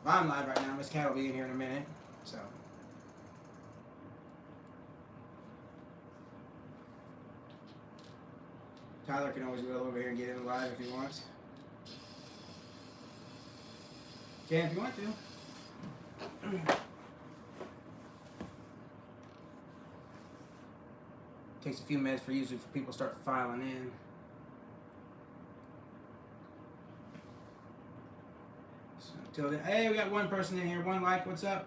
I'm live right now. Miss Cat will be in here in a minute. So. Tyler can always go over here and get in live if he wants. Can if you want to. Takes a few minutes for usually for people to start filing in. So until then, hey, we got one person in here. One like. What's up?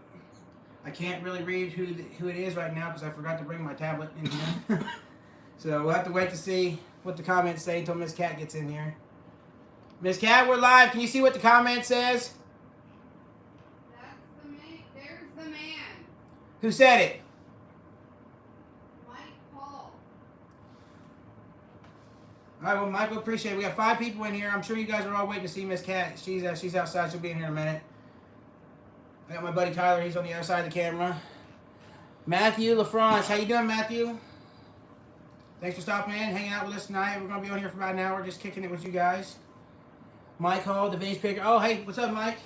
I can't really read who it is right now because I forgot to bring my tablet in here. So we'll have to wait to see what the comments say until Miss Cat gets in here. Miss Cat, we're live. Can you see what the comment says? That's the man. There's the man. Who said it? Mike Paul. All right, well, Michael, appreciate it. We got 5 people in here. I'm sure you guys are all waiting to see Miss Cat. She's outside. She'll be in here in a minute. I got my buddy Tyler. He's on the other side of the camera. Matthew LaFrance. How you doing, Matthew? Thanks for stopping in, hanging out with us tonight. We're going to be on here for about an hour, just kicking it with you guys. Mike Hall, the Vintage Picker. Oh, hey, what's up, Mike?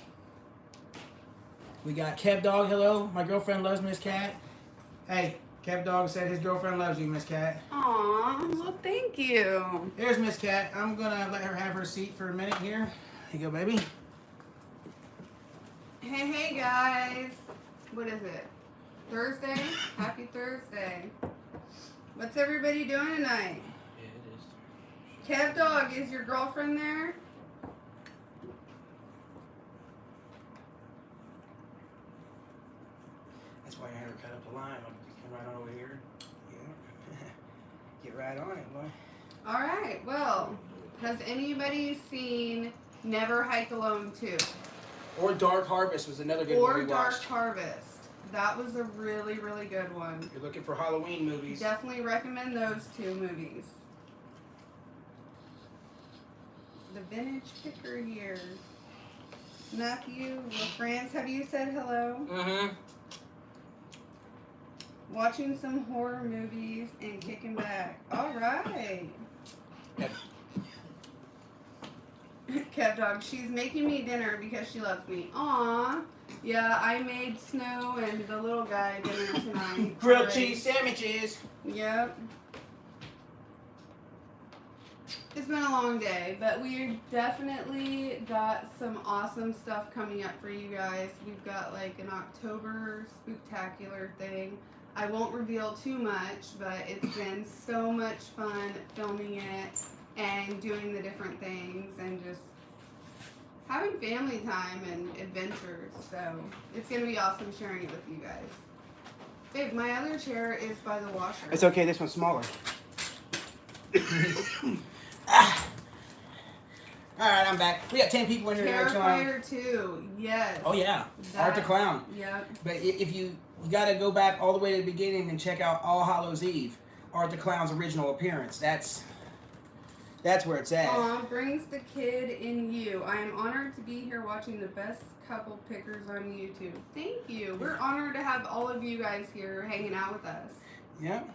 We got Kev Dog. Hello. My girlfriend loves Miss Cat. Hey, Kev Dog said his girlfriend loves you, Miss Cat. Aw, well, thank you. Here's Miss Cat. I'm going to let her have her seat for a minute here. Here you go, baby. Hey, guys. What is it? Thursday? Happy Thursday. What's everybody doing tonight? Yeah, it is. Kev Dog, is your girlfriend there? That's why I had her cut up the line. Come right on over here. Yeah. Get right on it, boy. All right. Well, has anybody seen Never Hike Alone 2? Or Dark Harvest was another good one we Or Dark watched. Harvest. That was a really, really good one. If you're looking for Halloween movies. Definitely recommend those 2 movies. The Vintage Picker here. Matthew LaFrance, have you said hello? Mm-hmm. Watching some horror movies and kicking back. All right. Yep. Kev Dog, she's making me dinner because she loves me. Aw. Yeah, I made Snow and the little guy dinner tonight. Grilled cheese sandwiches. Yep. It's been a long day, but we definitely got some awesome stuff coming up for you guys. We've got like an October Spooktacular thing. I won't reveal too much, but it's been so much fun filming it and doing the different things and just having family time and adventures. So it's going to be awesome sharing it with you guys. Babe, my other chair is by the washer. It's okay, this one's smaller. Alright, I'm back. We got 10 people in here tonight. Terrifier 2, yes. Oh yeah, Art the Clown. Yep. But if you got to go back all the way to the beginning and check out All Hallows Eve, Art the Clown's original appearance. That's where it's at. Aw, brings the kid in you. I am honored to be here watching the best couple pickers on YouTube. Thank you. We're honored to have all of you guys here hanging out with us. Yep.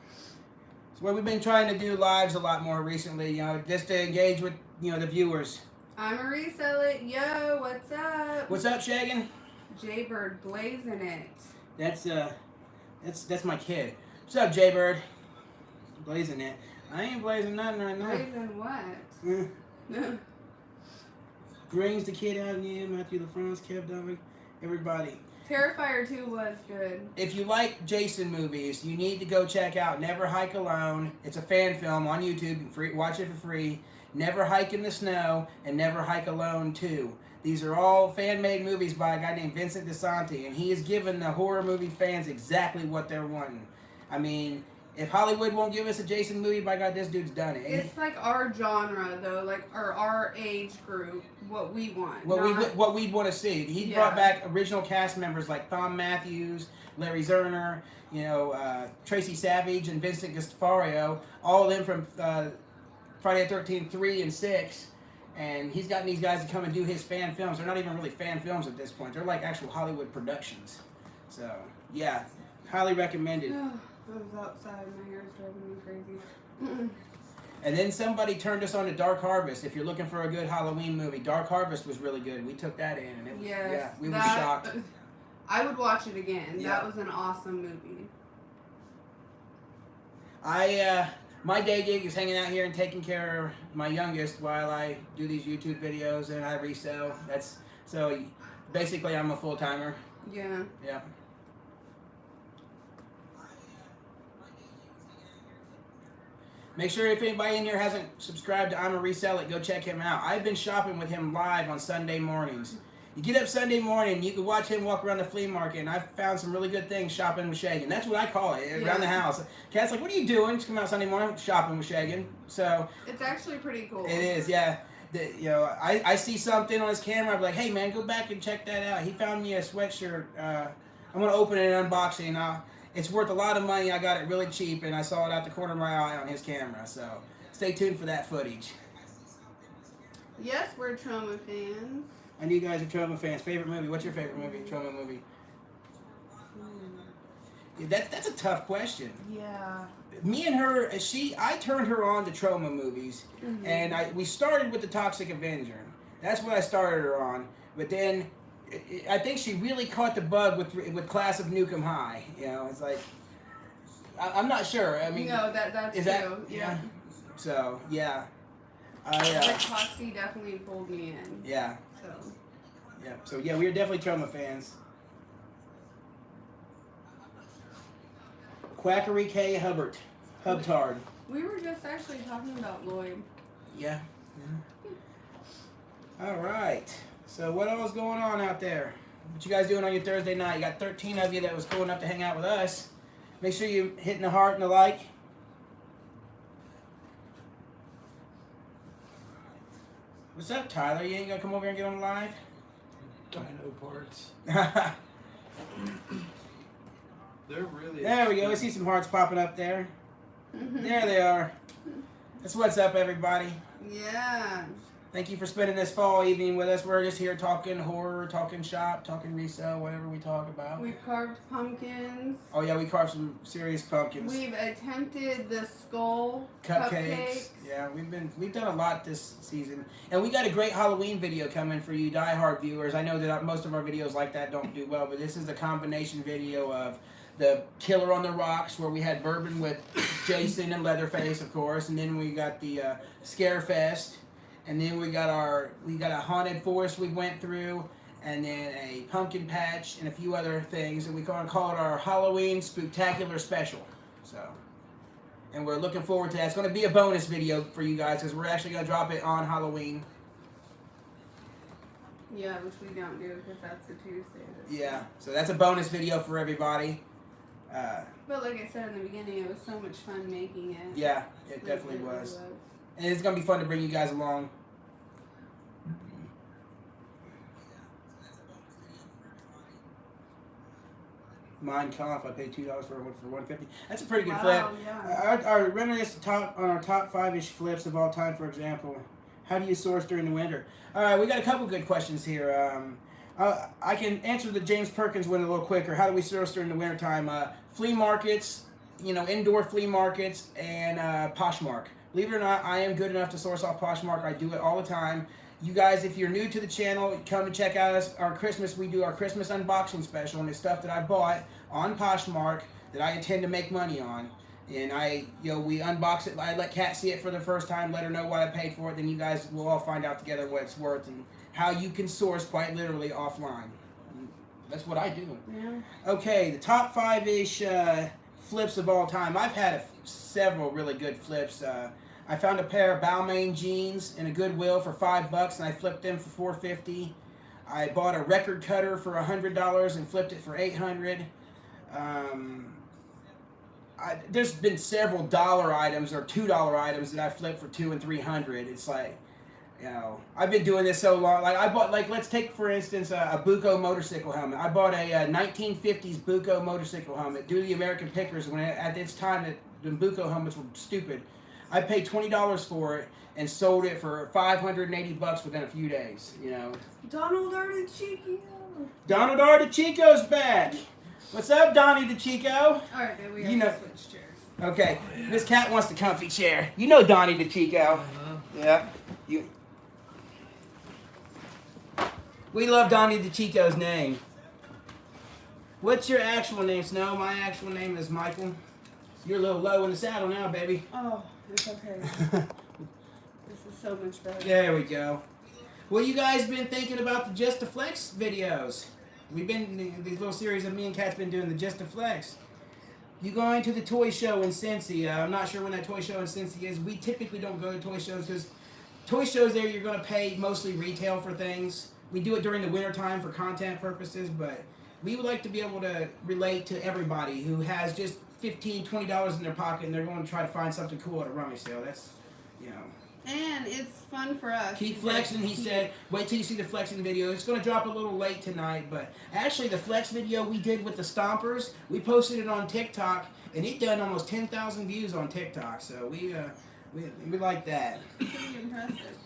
So what we've been trying to do lives a lot more recently, you know, just to engage with, you know, the viewers. I'm a reseller. Yo, what's up? What's up, Shagan? Jaybird blazing it. That's my kid. What's up, Jaybird? Blazing it. I ain't blazing nothing right now. Blazing what? Brings the kid out in you, Matthew LaFrance, Kev Dog, everybody. Terrifier 2 was good. If you like Jason movies, you need to go check out Never Hike Alone. It's a fan film on YouTube. Free, watch it for free. Never Hike in the Snow and Never Hike Alone 2. These are all fan-made movies by a guy named Vincent DeSanti, and he has given the horror movie fans exactly what they're wanting. I mean, if Hollywood won't give us a Jason movie, by God, this dude's done it. It's like our genre, though, like our age group, what we want. What we'd want to see. He brought back original cast members like Thom Matthews, Larry Zerner, you know, Tracy Savage, and Vincent Gastafario, all of them from Friday the 13th 3 and 6. And he's gotten these guys to come and do his fan films. They're not even really fan films at this point. They're like actual Hollywood productions. So, yeah, highly recommended. I was outside. My hair's driving me crazy. And then somebody turned us on to Dark Harvest. If you're looking for a good Halloween movie, Dark Harvest was really good. We took that in, and it was, yeah, we were shocked. I would watch it again. Yeah. That was an awesome movie. My day gig is hanging out here and taking care of my youngest while I do these YouTube videos and I resell. So basically I'm a full-timer. Yeah. Yeah. Make sure if anybody in here hasn't subscribed to I'm a Resell It, go check him out. I've been shopping with him live on Sunday mornings. You get up Sunday morning, you can watch him walk around the flea market, and I've found some really good things shopping with Shagan. That's what I call it, around the house. Kat's like, what are you doing? Just come out Sunday morning shopping with Shagan. So it's actually pretty cool. It is, yeah. I see something on his camera, I'm like, hey man, go back and check that out. He found me a sweatshirt. I'm going to open it and unbox it. It's worth a lot of money. I got it really cheap, and I saw it out the corner of my eye on his camera. So stay tuned for that footage. Yes, we're Trauma fans. I know you guys are Trauma fans. Favorite movie? What's your favorite movie? Trauma movie? Yeah, that's a tough question. Yeah. Me and her, I turned her on to Trauma movies, and we started with The Toxic Avenger. That's what I started her on. But then, I think she really caught the bug with Class of Nukem High. You know, it's like, I'm not sure. I mean, no, that's is true. That, yeah. So yeah. But Toxie definitely pulled me in. Yeah. So. Yeah. So yeah, we are definitely Trauma fans. Quackery K. Hubtard. We were just actually talking about Lloyd. Yeah. All right. So what else going on out there? What you guys doing on your Thursday night? You got 13 of you that was cool enough to hang out with us. Make sure you hitting the heart and the like. What's up, Tyler? You ain't gonna come over here and get on live? Dino parts. They're really. There we go. We see some hearts popping up there. There they are. That's what's up, everybody. Yeah. Thank you for spending this fall evening with us. We're just here talking horror, talking shop, talking resale, whatever we talk about. We've carved pumpkins. Oh yeah, we carved some serious pumpkins. We've attempted the skull cupcakes. Yeah, we've done a lot this season, and we got a great Halloween video coming for you diehard viewers. I know that most of our videos like that don't do well, but this is the combination video of the Killer on the Rocks, where we had bourbon with Jason and Leatherface, of course, and then we got the Scare Fest. And then we got a haunted forest we went through, and then a pumpkin patch and a few other things, and we call it our Halloween Spooktacular special. So, and we're looking forward to that. It's going to be a bonus video for you guys because we're actually going to drop it on Halloween. Yeah, which we don't do because that's a Tuesday. Yeah, so that's a bonus video for everybody. But like I said in the beginning, it was so much fun making it. Yeah, it definitely was. And it's going to be fun to bring you guys along. Mein Kampf, I paid $2 for $150. That's a pretty good flip. Yeah. Our reminisce on our top 5-ish flips of all time, for example. How do you source during the winter? All right, we got a couple good questions here. I can answer the James Perkins one a little quicker. How do we source during the wintertime? Flea markets, indoor flea markets, and Poshmark. Believe it or not, I am good enough to source off Poshmark. I do it all the time. You guys, if you're new to the channel, come and check out our Christmas. We do our Christmas unboxing special, and it's stuff that I bought on Poshmark that I intend to make money on. And we unbox it. I let Kat see it for the first time, let her know what I paid for it. Then you guys will all find out together what it's worth and how you can source quite literally offline. That's what I do. Yeah. Okay, the top 5-ish flips of all time. I've had several really good flips. I found a pair of Balmain jeans in a Goodwill for $5, and I flipped them for $4.50. I bought a record cutter for $100 and flipped it for $800. There's been several dollar items or $2 items that I flipped for $200 and $300. It's like, I've been doing this so long. Like I bought, let's take for instance a Buco motorcycle helmet. I bought a 1950s Buco motorcycle helmet due to the American Pickers when at this time the Buco helmets were stupid. I paid $20 for it and sold it for $580 within a few days. Donald Artichico. Donald Artichico's back. What's up, Donnie the Chico? All right, then we have to switch chairs. Okay, Miss Cat wants the comfy chair. You know Donnie DeChico. Yeah. We love Donnie DeChico's name. What's your actual name, Snow? My actual name is Michael. You're a little low in the saddle now, baby. Oh, it's okay. This is so much better. There we go. Well, you guys been thinking about the Just to Flex videos. We've been, these little series of me and Kat's been doing the Just to Flex. You going to the toy show in Cincy. I'm not sure when that toy show in Cincy is. We typically don't go to toy shows because toy shows there you're going to pay mostly retail for things. We do it during the winter time for content purposes, but we would like to be able to relate to everybody who has just $15, $20 in their pocket and they're going to try to find something cool at a rummage sale. That's, you know. And it's fun for us. Keep flexing, he said. Wait till you see the flexing video. It's going to drop a little late tonight, but actually the flex video we did with the Stompers, we posted it on TikTok, and it done almost 10,000 views on TikTok, so we like that. Pretty impressive.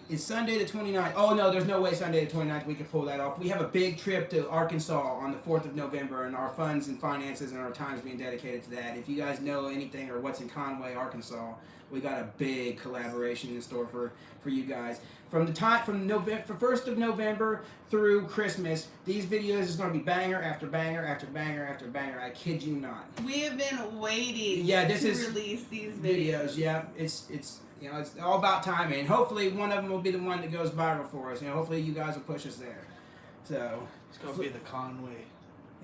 It's Sunday the 29th. Oh, no, there's no way Sunday the 29th we can pull that off. We have a big trip to Arkansas on the 4th of November, and our funds and finances and our time's being dedicated to that. If you guys know anything or what's in Conway, Arkansas, we got a big collaboration in store for you guys. From November, 1st of November through Christmas, these videos is going to be banger after banger after banger after banger. I kid you not. We have been waiting to release these videos. Yeah, it's you know, it's all about timing. And hopefully one of them will be the one that goes viral for us. You know, hopefully you guys will push us there. So It's gonna be the Conway.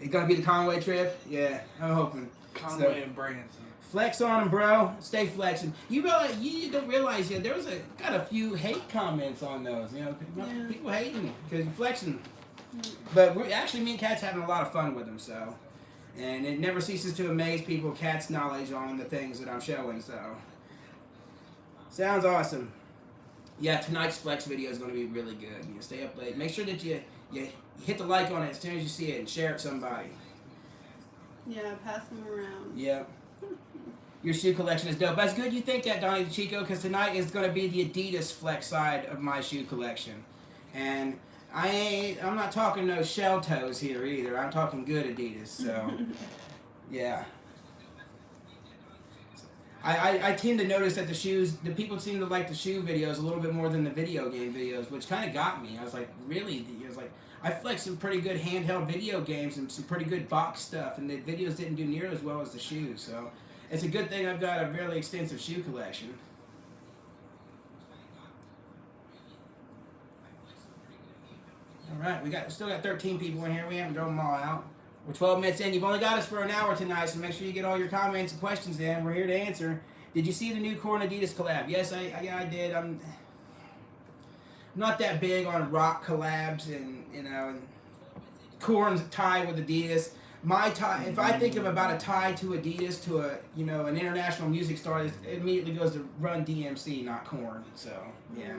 it's gonna be the Conway trip. Yeah, I'm hoping. Conway and Branson. Flex on them, bro. Stay flexing. You don't realize yet. There was got a few hate comments on those. You know, people hating because you're flexing. But me and Kat's having a lot of fun with them. So, and it never ceases to amaze people. Kat's knowledge on the things that I'm showing. So, sounds awesome. Yeah, tonight's flex video is going to be really good. You stay up late. Make sure that you hit the like on it as soon as you see it and share it to somebody. Yeah, pass them around. Yeah. Your shoe collection is dope. That's good you think that, Donnie DeChico, because tonight is going to be the Adidas flex side of my shoe collection. And I'm not talking no shell toes here either. I'm talking good Adidas, so yeah. I tend to notice that the people seem to like the shoe videos a little bit more than the video game videos, which kind of got me. I was like, really? I flexed some pretty good handheld video games and some pretty good box stuff, and the videos didn't do near as well as the shoes, so it's a good thing I've got a really extensive shoe collection. Alright, we still got 13 people in here. We haven't drove them all out. We're 12 minutes in. You've only got us for an hour tonight, so make sure you get all your comments and questions in. We're here to answer. Did you see the new Korn Adidas collab? Yes, I did. I'm not that big on rock collabs and, you know, and Korn's tie with Adidas. My tie, if I think of about a tie to Adidas to a, you know, an international music star, it immediately goes to Run DMC, not Korn. So, yeah.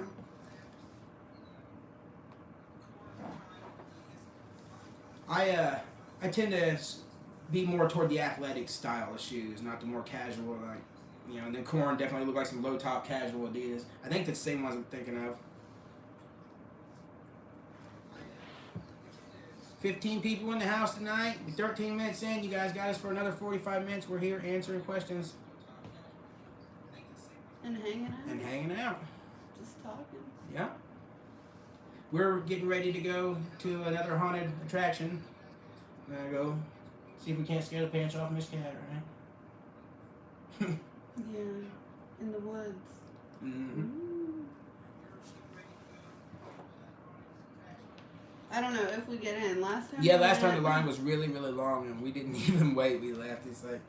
I tend to be more toward the athletic style of shoes, not the more casual, like, you know, and then Korn definitely look like some low top casual Adidas. I think that's the same ones I'm thinking of. 15 people in the house tonight. We're 13 minutes in. You guys got us for another 45 minutes. We're here answering questions. And hanging out. Just talking. Yeah. We're getting ready to go to another haunted attraction. We're going to go see if we can't scare the pants off Miss Cat, right? Yeah. In the woods. Mm-hmm. I don't know if we get in. Last time the line was really, really long, and we didn't even wait. We left. It's like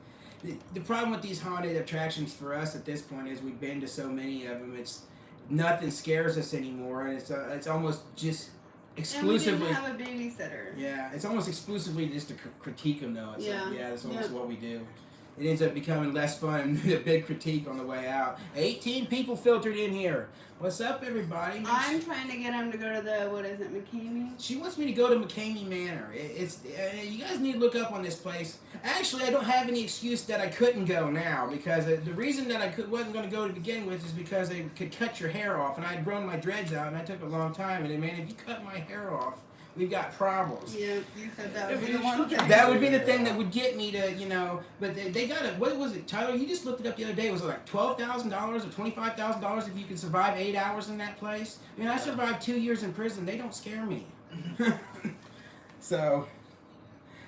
the problem with these haunted attractions for us at this point is we've been to so many of them. It's nothing scares us anymore, and it's almost just exclusively. And we didn't have a babysitter. Yeah, it's almost exclusively just to critique them, though. It's like, that's almost what we do. It ends up becoming less fun and a big critique on the way out. 18 people filtered in here. What's up, everybody? I'm trying to get him to go to the, what is it, McCamey? She wants me to go to McCamey Manor. It's you guys need to look up on this place. Actually, I don't have any excuse that I couldn't go now, because the reason that I wasn't going to go to begin with is because they could cut your hair off, and I had grown my dreads out, and I took a long time, and man, if you cut my hair off, we've got problems. Yeah, you said that would be the one thing. That would be the thing that would get me to, you know, but they got it. What was it, Tyler? You just looked it up the other day. Was it like $12,000 or $25,000 if you could survive 8 hours in that place? I mean, I survived 2 years in prison. They don't scare me. So,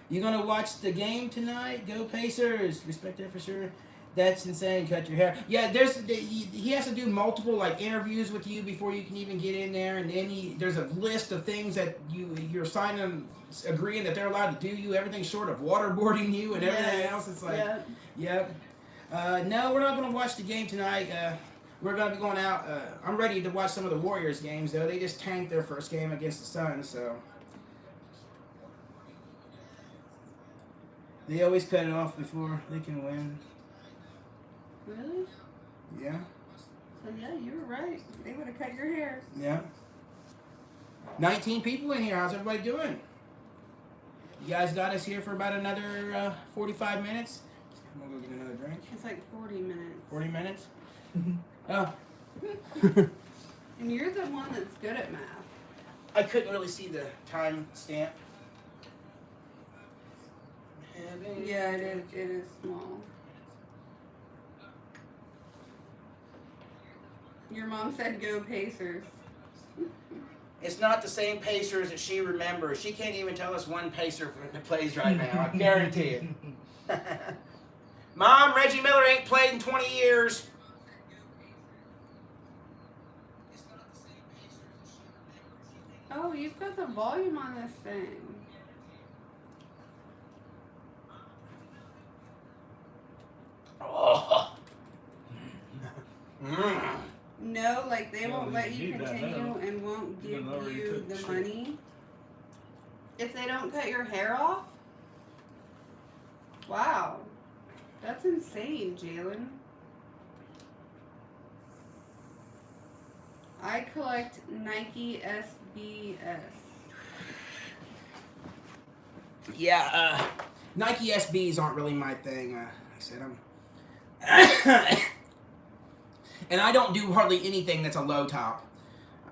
you gonna watch the game tonight? Go Pacers! Respect that for sure. That's insane. Cut your hair. Yeah, he has to do multiple like interviews with you before you can even get in there, and then there's a list of things that you're signing, agreeing that they're allowed to do you. Everything short of waterboarding you and everything else. It's like, yep. No, we're not gonna watch the game tonight. We're gonna be going out. I'm ready to watch some of the Warriors games though. They just tanked their first game against the Suns, so. They always cut it off before they can win. Really? Yeah. So yeah, you were right. They would have cut your hair. Yeah. 19 people in here. How's everybody doing? You guys got us here for about another 45 minutes. I'm gonna go get another drink. It's like 40 minutes. 40 minutes? Oh. And you're the one that's good at math. I couldn't really see the time stamp. Yeah, it is small. Your mom said go Pacers. It's not the same Pacers that she remembers. She can't even tell us one Pacer that plays right now. I guarantee it. Mom, Reggie Miller ain't played in 20 years. Oh, you've got the volume on this thing. Oh. No, like they won't let you need that continue now. and won't give Even though you you took the shit. money if they don't cut your hair off. Wow, that's insane, Jalen. I collect Nike SBS. Yeah, Nike SBs aren't really my thing. I said I'm... And I don't do hardly anything that's a low top.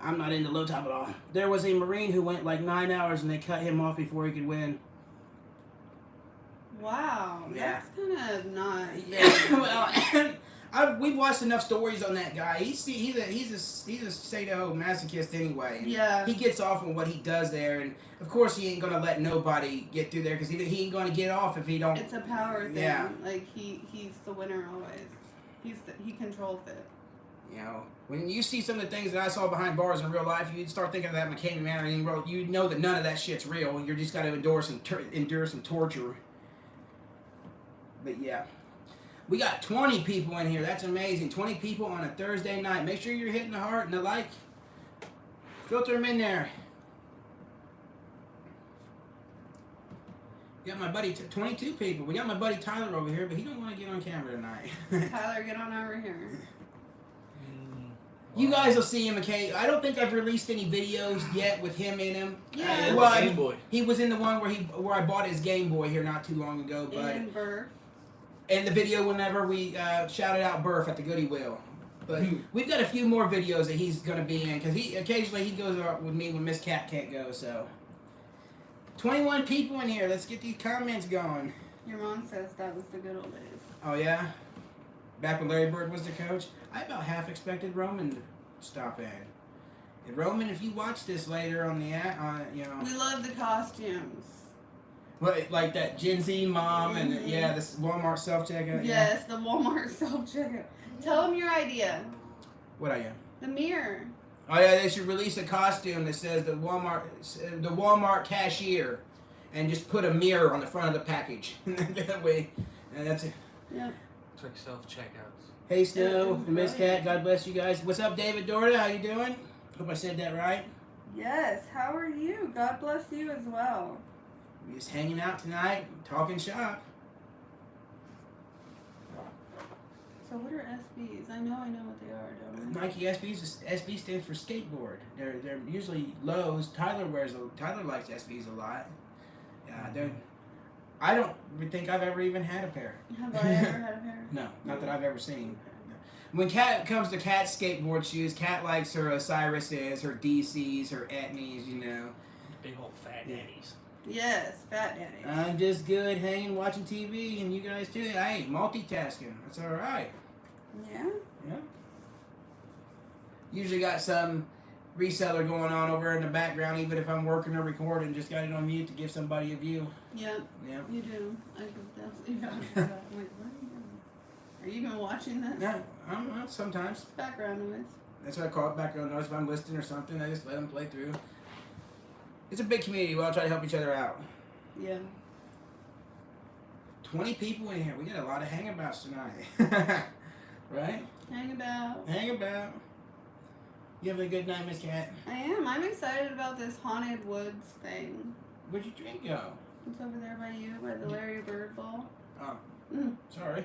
I'm not into low top at all. There was a Marine who went like 9 hours and they cut him off before he could win. Wow, Yeah. that's kind of not. Well, we've watched enough stories on that guy. He's a sadomasochist anyway. And Yeah. he gets off on what he does there, and of course he ain't gonna let nobody get through there because he ain't gonna get off if he don't. It's a power thing. Yeah. Like he's the winner always. He controls it. You know, when you see some of the things that I saw behind bars in real life, you'd start thinking of that McCain Manor, and you know that none of that shit's real. You're just got to endure some torture. But yeah, we got 20 people in here. That's amazing. 20 people on a Thursday night. Make sure you're hitting the heart and the like. Filter them in there. Got my buddy, 22 people. We got my buddy Tyler over here, but he don't want to get on camera tonight. Tyler, get on over here. You guys will see him, okay? I don't think I've released any videos yet with him in him. Yeah. Well, Game Boy. he was in the one where I bought his Game Boy here not too long ago, but And Burr. and the video whenever we shouted out Burf at the Goody Wheel. But we've got a few more videos that he's gonna be in because he occasionally goes out with me when Miss Cat can't go. So 21 people in here. Let's get these comments going. Your mom says that was the good old days. Oh yeah, back when Larry Bird was the coach, I about half expected Roman to stop in. And Roman, if you watch this later on the you know, We love the costumes. like that Gen Z mom and this Walmart self checkout. Yes, the Walmart self-checkout. Tell them your idea. What I am. The mirror. Oh yeah, they should release a costume that says the Walmart cashier, and just put a mirror on the front of the package. That way, and that's it. Yep. It's like self-checkouts. Hey Snow Yeah, and Miss right. Cat, God bless you guys. What's up, David Dorda? How you doing? Hope I said that right. Yes, how are you? God bless you as well. We're just hanging out tonight, talking shop. So what are SBs? I know what they are, don't I? Nike SB stands for skateboard. They're usually lows. Tyler likes SBs a lot. I don't think I've ever even had a pair. Have I ever had a pair? No, not that I've ever seen. When Kat comes to Kat's skateboard shoes, Kat likes her Osiris's, her DC's, her Etnies, you know. big old fat daddies. Yes, fat daddies. I'm just good hanging, watching TV, and you guys too. Hey, multitasking. That's all right. Yeah. Yeah. Usually got some reseller going on over in the background, even if I'm working or recording. Just got it on mute to give somebody a view. Yep. Yeah. You do. I could definitely vouch for that. I'm like, what are you doing? Are you even watching this? Yeah. I don't know. Sometimes. Background noise. That's what I call it, background noise. If I'm listening or something, I just let them play through. It's a big community. We all try to help each other out. Yeah. 20 people in here. We got a lot of hangabouts tonight. Right? Hang about. Hang about. You having a good night, Miss Cat? I am. I'm excited about this haunted woods thing. Where'd your drink go? It's over there by you, by the Larry Bird Ball. Oh, Mm, sorry.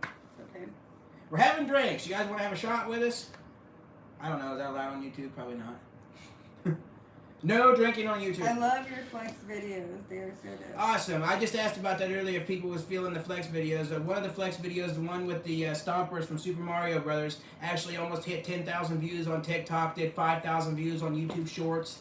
okay. We're having drinks. You guys want to have a shot with us? I don't know. Is that allowed on YouTube? Probably not. No drinking on YouTube. I love your flex videos. They are so good. Awesome. I just asked about that earlier if people was feeling the flex videos. One of the flex videos, the one with the stompers from Super Mario Brothers, actually almost hit 10,000 views on TikTok, did 5,000 views on YouTube Shorts.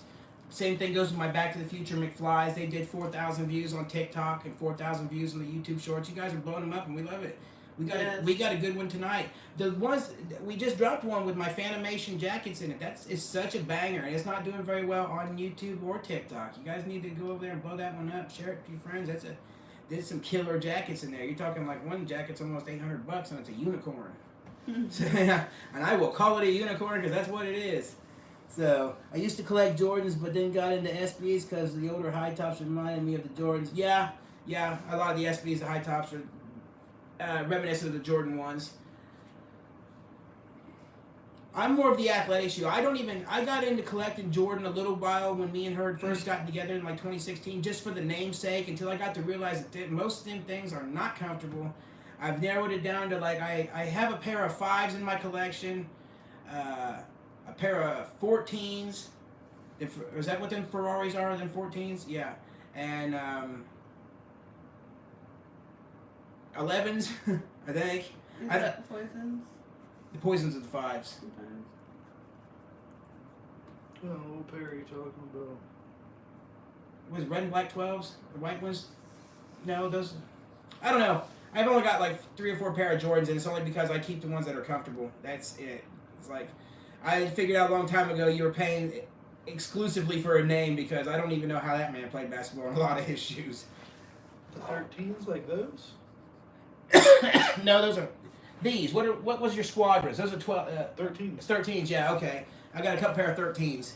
Same thing goes with my Back to the Future McFlys. They did 4,000 views on TikTok and 4,000 views on the YouTube Shorts. You guys are blowing them up, and we love it. We got a good one tonight. The ones we just dropped one with my Fanimation jackets in it. It's such a banger, and it's not doing very well on YouTube or TikTok. You guys need to go over there and blow that one up. Share it with your friends. There's some killer jackets in there. You're talking like one jacket's almost $800, and it's a unicorn. And I will call it a unicorn because that's what it is. So I used to collect Jordans, but then got into SBs because the older high tops reminded me of the Jordans. Yeah. A lot of the SBs, the high tops are reminiscent of the Jordan ones. I'm more of the athletic shoe. I got into collecting Jordan a little while when me and her first got together in like 2016, just for the namesake, until I got to realize that most of them things are not comfortable. I've narrowed it down to like, I have a pair of 5s in my collection, a pair of 14s. Is that what them Ferraris are, them 14s? Yeah. And 11s, I think. Is that Poisons? The Poisons are the 5s. Sometimes. Oh, what pair are you talking about? Was red and black 12s? The white ones? No, those. I don't know. I've only got like 3 or 4 pair of Jordans, and it's only because I keep the ones that are comfortable. That's it. It's like, I figured out a long time ago you were paying exclusively for a name, because I don't even know how that man played basketball in a lot of his shoes. The 13s like those? No, those are these. What was your Squadrons? Those are 12. 13s. It's 13s. Yeah, okay. I got a couple pair of 13s.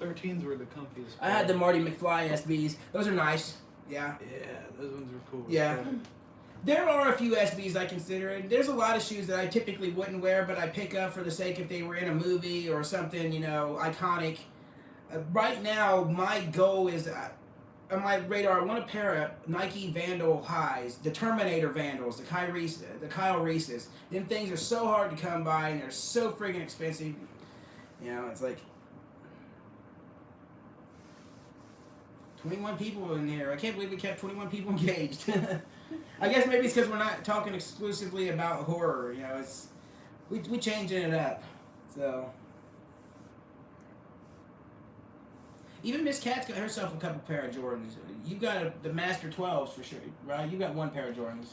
13s were the comfiest. I had the Marty McFly SBs. Those are nice. Yeah. Yeah, those ones are cool. Yeah. There are a few SBs I consider, and there's a lot of shoes that I typically wouldn't wear, but I pick up for the sake if they were in a movie or something, iconic. Right now, my goal is on my radar. I want a pair of Nike Vandal highs, the Terminator Vandals, the Kyle Reese's. Them things are so hard to come by, and they're so friggin' expensive. It's like 21 people in here. I can't believe we kept 21 people engaged. I guess maybe it's because we're not talking exclusively about horror. We changing it up. So even Miss Cat's got herself a couple pair of Jordans. You got the Master 12s for sure, right? You got one pair of Jordans.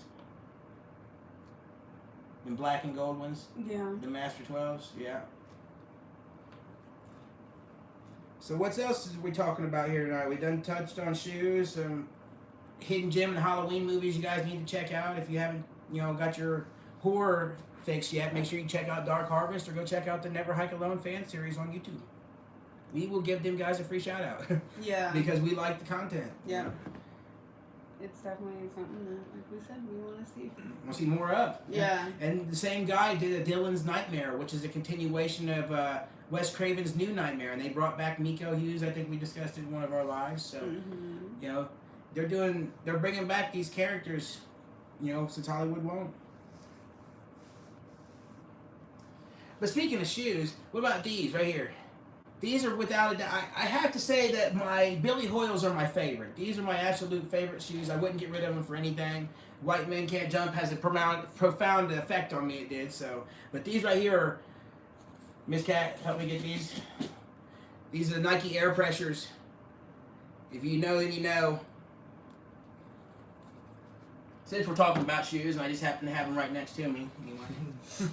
The black and gold ones. Yeah. The Master 12s. Yeah. So what else are we talking about here tonight? We done touched on shoes, hidden gem and Halloween movies you guys need to check out. If you haven't, got your horror fix yet, make sure you check out Dark Harvest, or go check out the Never Hike Alone fan series on YouTube. We will give them guys a free shout out. Yeah. Because we like the content. Yeah. It's definitely something that, like we said, we want to see. We'll see more of. Yeah. And the same guy did a Dylan's Nightmare, which is a continuation of Wes Craven's New Nightmare, and they brought back Miko Hughes. I think we discussed it in one of our lives. So, they're bringing back these characters, since Hollywood won't. But speaking of shoes, what about these right here? These are without a doubt. I have to say that my Billy Hoyles are my favorite. These are my absolute favorite shoes. I wouldn't get rid of them for anything. White Men Can't Jump has a profound effect on me. It did so. But these right here are, Miss Cat, help me get these. These are the Nike Air Pressures. If you know, then you know. Since we're talking about shoes, and I just happen to have them right next to me, anyway.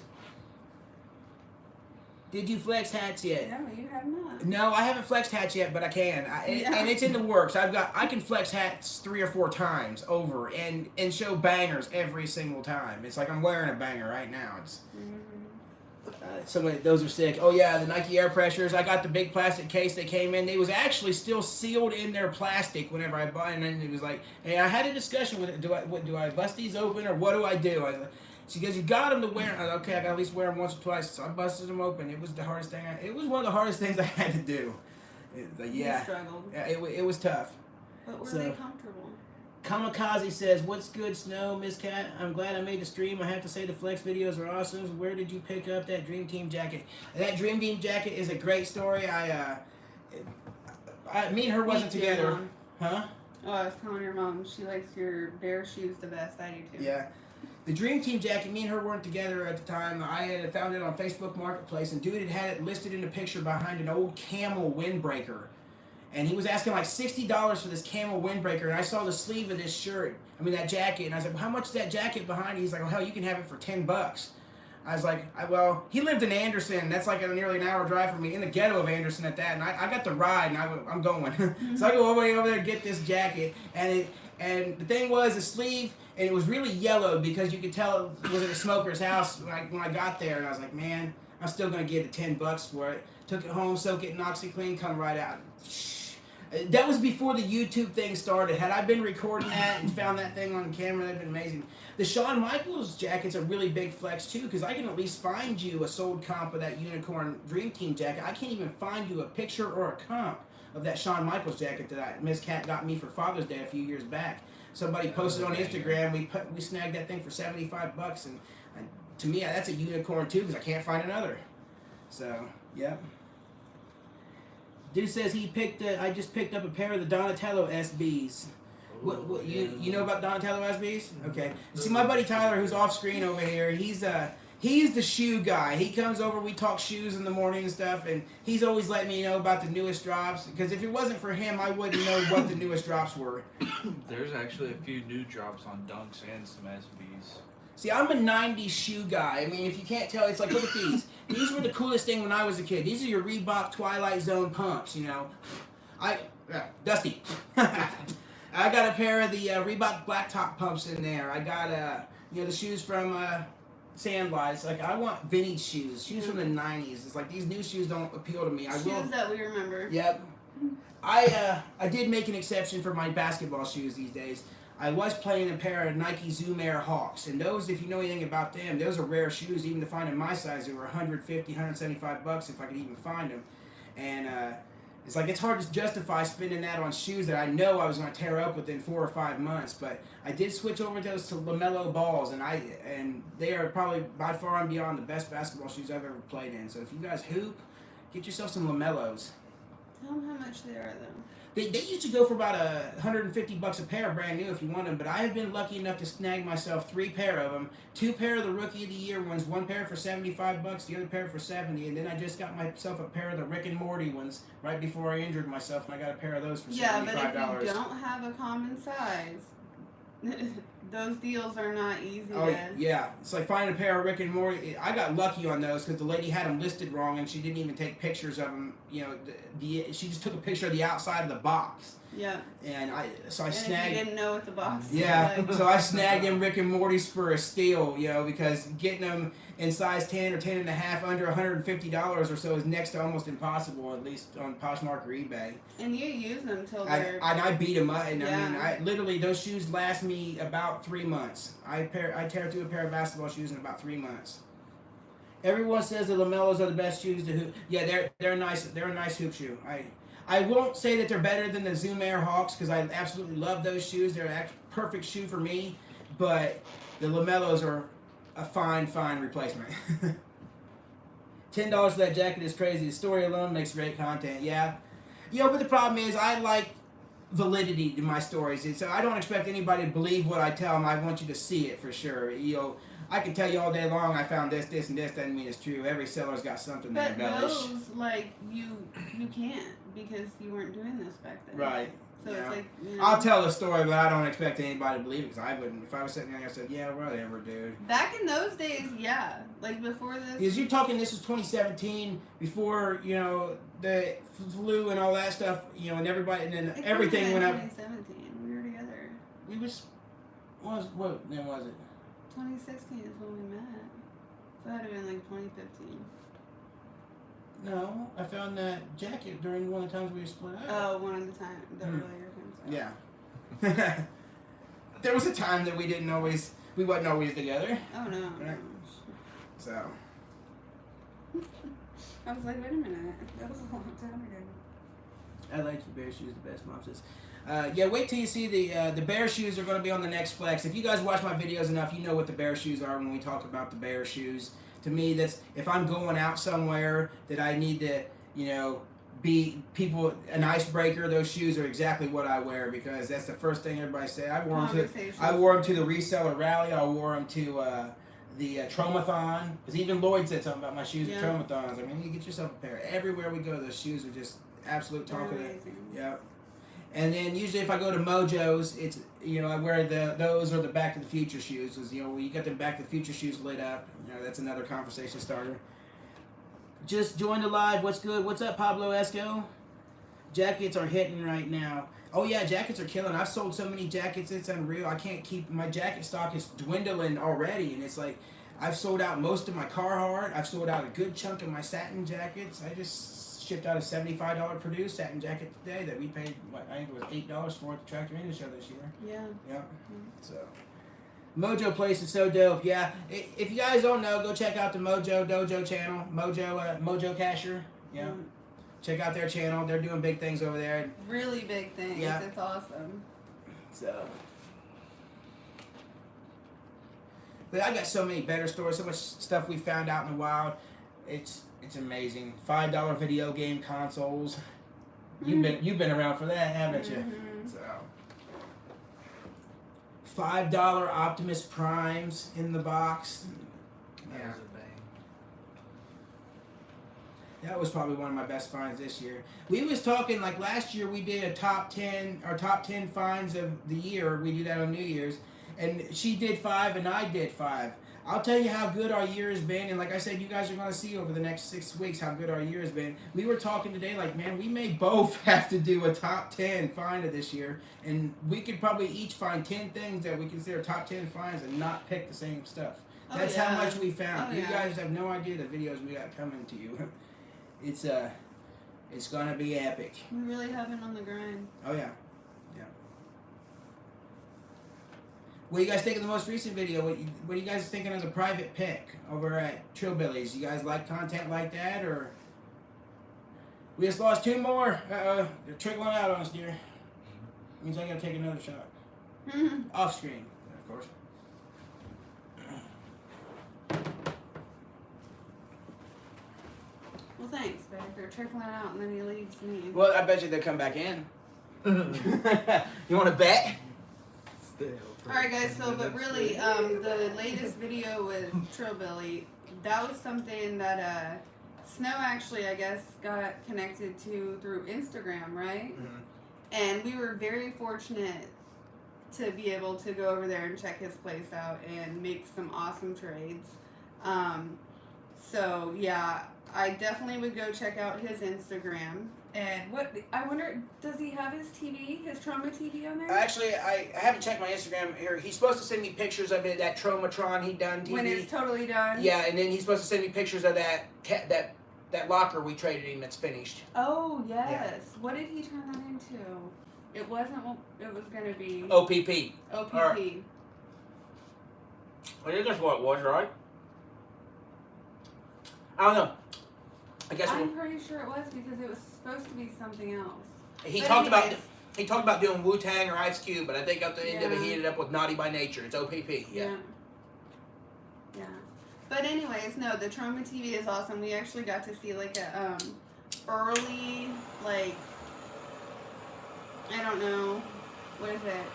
Did you flex hats yet? No, you have not. No, I haven't flexed hats yet, but I can. And it's in the works. I can flex hats 3 or 4 times over and show bangers every single time. It's like I'm wearing a banger right now. It's those are sick. Oh yeah, the Nike Air Pressures. I got the big plastic case they came in. They was actually still sealed in their plastic whenever I bought it, and it was like, hey, I had a discussion with it. Do I bust these open or what do I do? She goes, you got them to wear. I was like, okay, I got to at least wear them once or twice. So I busted them open. It was the hardest thing. It was one of the hardest things I had to do. You struggled. It was tough. But were they comfortable? Kamikaze says, what's good, Snow, Miss Cat? I'm glad I made the stream. I have to say the flex videos are awesome. Where did you pick up that Dream Team jacket? That Dream Team jacket is a great story. Me and her wasn't together. Huh? Oh, I was telling your mom she likes your bear shoes the best. I do too. Yeah. The Dream Team jacket, me and her weren't together at the time. I had found it on Facebook Marketplace, and dude had it listed in a picture behind an old camel windbreaker. And he was asking like $60 for this camel windbreaker, and I saw the sleeve of this shirt, that jacket, and I was like, well, how much is that jacket behind? He's like, well, hell, you can have it for $10. I was like, well, he lived in Anderson. That's like nearly an hour drive from me, in the ghetto of Anderson at that, and I got the ride, and I'm going. So I go all the way over there to get this jacket, and the thing was, the sleeve, and it was really yellowed because you could tell it was at a smoker's house when I got there, and I was like, man, I'm still going to get the $10 for it. Took it home, soak it in OxyClean, come right out. That was before the YouTube thing started. Had I been recording that and found that thing on camera, that'd been amazing. The Shawn Michaels jacket's a really big flex too, because I can at least find you a sold comp of that Unicorn Dream Team jacket. I can't even find you a picture or a comp of that Shawn Michaels jacket that Miss Cat got me for Father's Day a few years back. Somebody posted on Instagram. We snagged that thing for $75, and to me that's a unicorn too, because I can't find another. So yeah. Dude says I just picked up a pair of the Donatello SBs. What you know about Donatello SBs? Okay. See, my buddy Tyler, who's off screen over here, he's the shoe guy. He comes over, we talk shoes in the morning and stuff, and he's always letting me know about the newest drops, because if it wasn't for him, I wouldn't know what the newest drops were. There's actually a few new drops on Dunks and some SBs. See, I'm a 90s shoe guy. I mean, if you can't tell, it's like, look at these. These were the coolest thing when I was a kid. These are your Reebok Twilight Zone pumps, Dusty. I got a pair of the Reebok Blacktop pumps in there. I got, the shoes from Sandlot. It's like, I want vintage shoes from the 90s. It's like, these new shoes don't appeal to me. Shoes that we remember. Yep. I did make an exception for my basketball shoes these days. I was playing a pair of Nike Zoom Air Hawks, and those, if you know anything about them, those are rare shoes. Even to find in my size, they were $150, $175 if I could even find them. And it's like, it's hard to justify spending that on shoes that I know I was going to tear up within 4 or 5 months. But I did switch over those to LaMelo balls, and they are probably by far and beyond the best basketball shoes I've ever played in. So if you guys hoop, get yourself some LaMelos. Tell them how much they are, though. They used to go for about $150 a pair, brand new, if you want them. But I have been lucky enough to snag myself 3 pair of them. 2 pair of the Rookie of the Year ones. 1 pair for $75, the other pair for $70. And then I just got myself a pair of the Rick and Morty ones right before I injured myself, and I got a pair of those for $75. Yeah, but if you don't have a common size, those deals are not easy. Oh yeah, it's like finding a pair of Rick and Morty. I got lucky on those because the lady had them listed wrong, and she didn't even take pictures of them. She just took a picture of the outside of the box. Yeah. And so I and snagged. If you didn't know what the box. Yeah. Was like. So I snagged them Rick and Mortys for a steal. Because getting them in size 10 or 10 and a half under $150 or so is next to almost impossible, at least on Poshmark or eBay. And you use them till they're. I beat them up, and yeah. I mean, literally those shoes last me about 3 months. I tear through a pair of basketball shoes in about 3 months. Everyone says the LaMelos are the best shoes to hoop. Yeah, they're nice. They're a nice hoop shoe. I won't say that they're better than the Zoom Air Hawks because I absolutely love those shoes. They're a perfect shoe for me, but the LaMelos are a fine replacement. $10 for that jacket is crazy. The story alone makes great content. Yeah. But the problem is I like validity to my stories. So I don't expect anybody to believe what I tell them. I want you to see it for sure. I can tell you all day long I found this, and this. Doesn't mean it's true. Every seller's got something to embellish. But those, you can't because you weren't doing this back then. Right. So Yeah. it's like, you know. I'll tell the story, but I don't expect anybody to believe it because I wouldn't. If I was sitting there and I said, yeah, whatever, dude. Back in those days, yeah. Like before this. Because you're talking, this was 2017, before, you know, the flu and all that stuff, you know, and everybody, and then It everything went up. 2017. We were together. We was, what, then was it? 2016 is when we met. So it had to have been like 2015. No, I found that jacket during one of the times we split up. Oh, one of the time, the earlier times. Yeah. There was a time that we wasn't always together. Oh no. Right. So. I was like, wait a minute. That was a long time ago. I like the bear shoes the best, Mom says. Yeah, wait till you see the bear shoes are going to be on the next flex. If you guys watch my videos enough, you know what the bear shoes are when we talk about the bear shoes. To me, that's if I'm going out somewhere that I need to, you know, be an icebreaker. Those shoes are exactly what I wear because that's the first thing everybody say. I wore them to the reseller rally. I wore them to the Tromathon. Because even Lloyd said something about my shoes at Tromathons. I mean, you get yourself a pair. Everywhere we go, those shoes are just absolute talk of it. Yep. And then usually if I go to Mojo's, it's, you know, I wear those or the Back to the Future shoes. Because, you know, when you got the Back to the Future shoes lit up, you know, that's another conversation starter. Just joined the live. What's good? What's up, Pablo Esco? Jackets are hitting right now. Oh, yeah, jackets are killing. I've sold so many jackets, it's unreal. I can't keep, my jacket stock is dwindling already. And it's like, I've sold out most of my Carhartt. I've sold out a good chunk of my satin jackets. I just shipped out a $75 Purdue satin jacket today that we paid, what, I think it was $8 for at the Tractor Indie Show this year. Yeah. Yep. So, Mojo place is so dope. Yeah. If you guys don't know, go check out the Mojo Dojo channel. Mojo Casher. Yeah. Check out their channel. They're doing big things over there. Really big things. Yeah. It's awesome. So. But I got so many better stories, so much stuff we found out in the wild. It's amazing. $5 video game consoles. You've been around for that, haven't you? So. $5 Optimus Primes in the box. That Yeah. was a bang. That was probably one of my best finds this year. We was talking like last year we did a top 10 finds of the year. We do that on New Year's. And she did 5 and I did 5. I'll tell you how good our year has been, and like I said, you guys are going to see over the next 6 weeks how good our year has been. We were talking today like, man, we may both have to do a top 10 find of this year, and we could probably each find 10 things that we consider top 10 finds and not pick the same stuff. That's how much we found. You guys have no idea the videos we got coming to you. It's going to be epic. We really have been on the grind. Oh, yeah. What do you guys think of the most recent video? What are you guys thinking of the private pick over at Trillbillies? You guys like content like that, or? We just lost 2 more. They're trickling out on us, dear. Means I gotta take another shot. Off screen, of course. Well, thanks, babe. They're trickling out and then he leaves me. Well, I bet you they'll come back in. You want to bet? Alright guys, but really, the latest video with Trillbilly, that was something that Snow actually, I guess, got connected to through Instagram, right? Mm-hmm. And we were very fortunate to be able to go over there and check his place out and make some awesome trades. So yeah, I definitely would go check out his Instagram. And I wonder, does he have his TV, his Trauma TV on there? Actually, I haven't checked my Instagram here. He's supposed to send me pictures of it, that Traumatron he done TV. When it's totally done? Yeah, and then he's supposed to send me pictures of that locker we traded him that's finished. Oh, yes. Yeah. What did he turn that into? It wasn't what it was going to be. OPP. OPP. I think that's what it was, right? I don't know. I guess I'm pretty sure it was because it was supposed to be something else. He talked about doing Wu-Tang or Ice Cube, but I think at the end of it he ended up with Naughty by Nature. It's OPP. Yeah. But anyways, no, the Trauma TV is awesome. We actually got to see like a early, like, I don't know, what is it?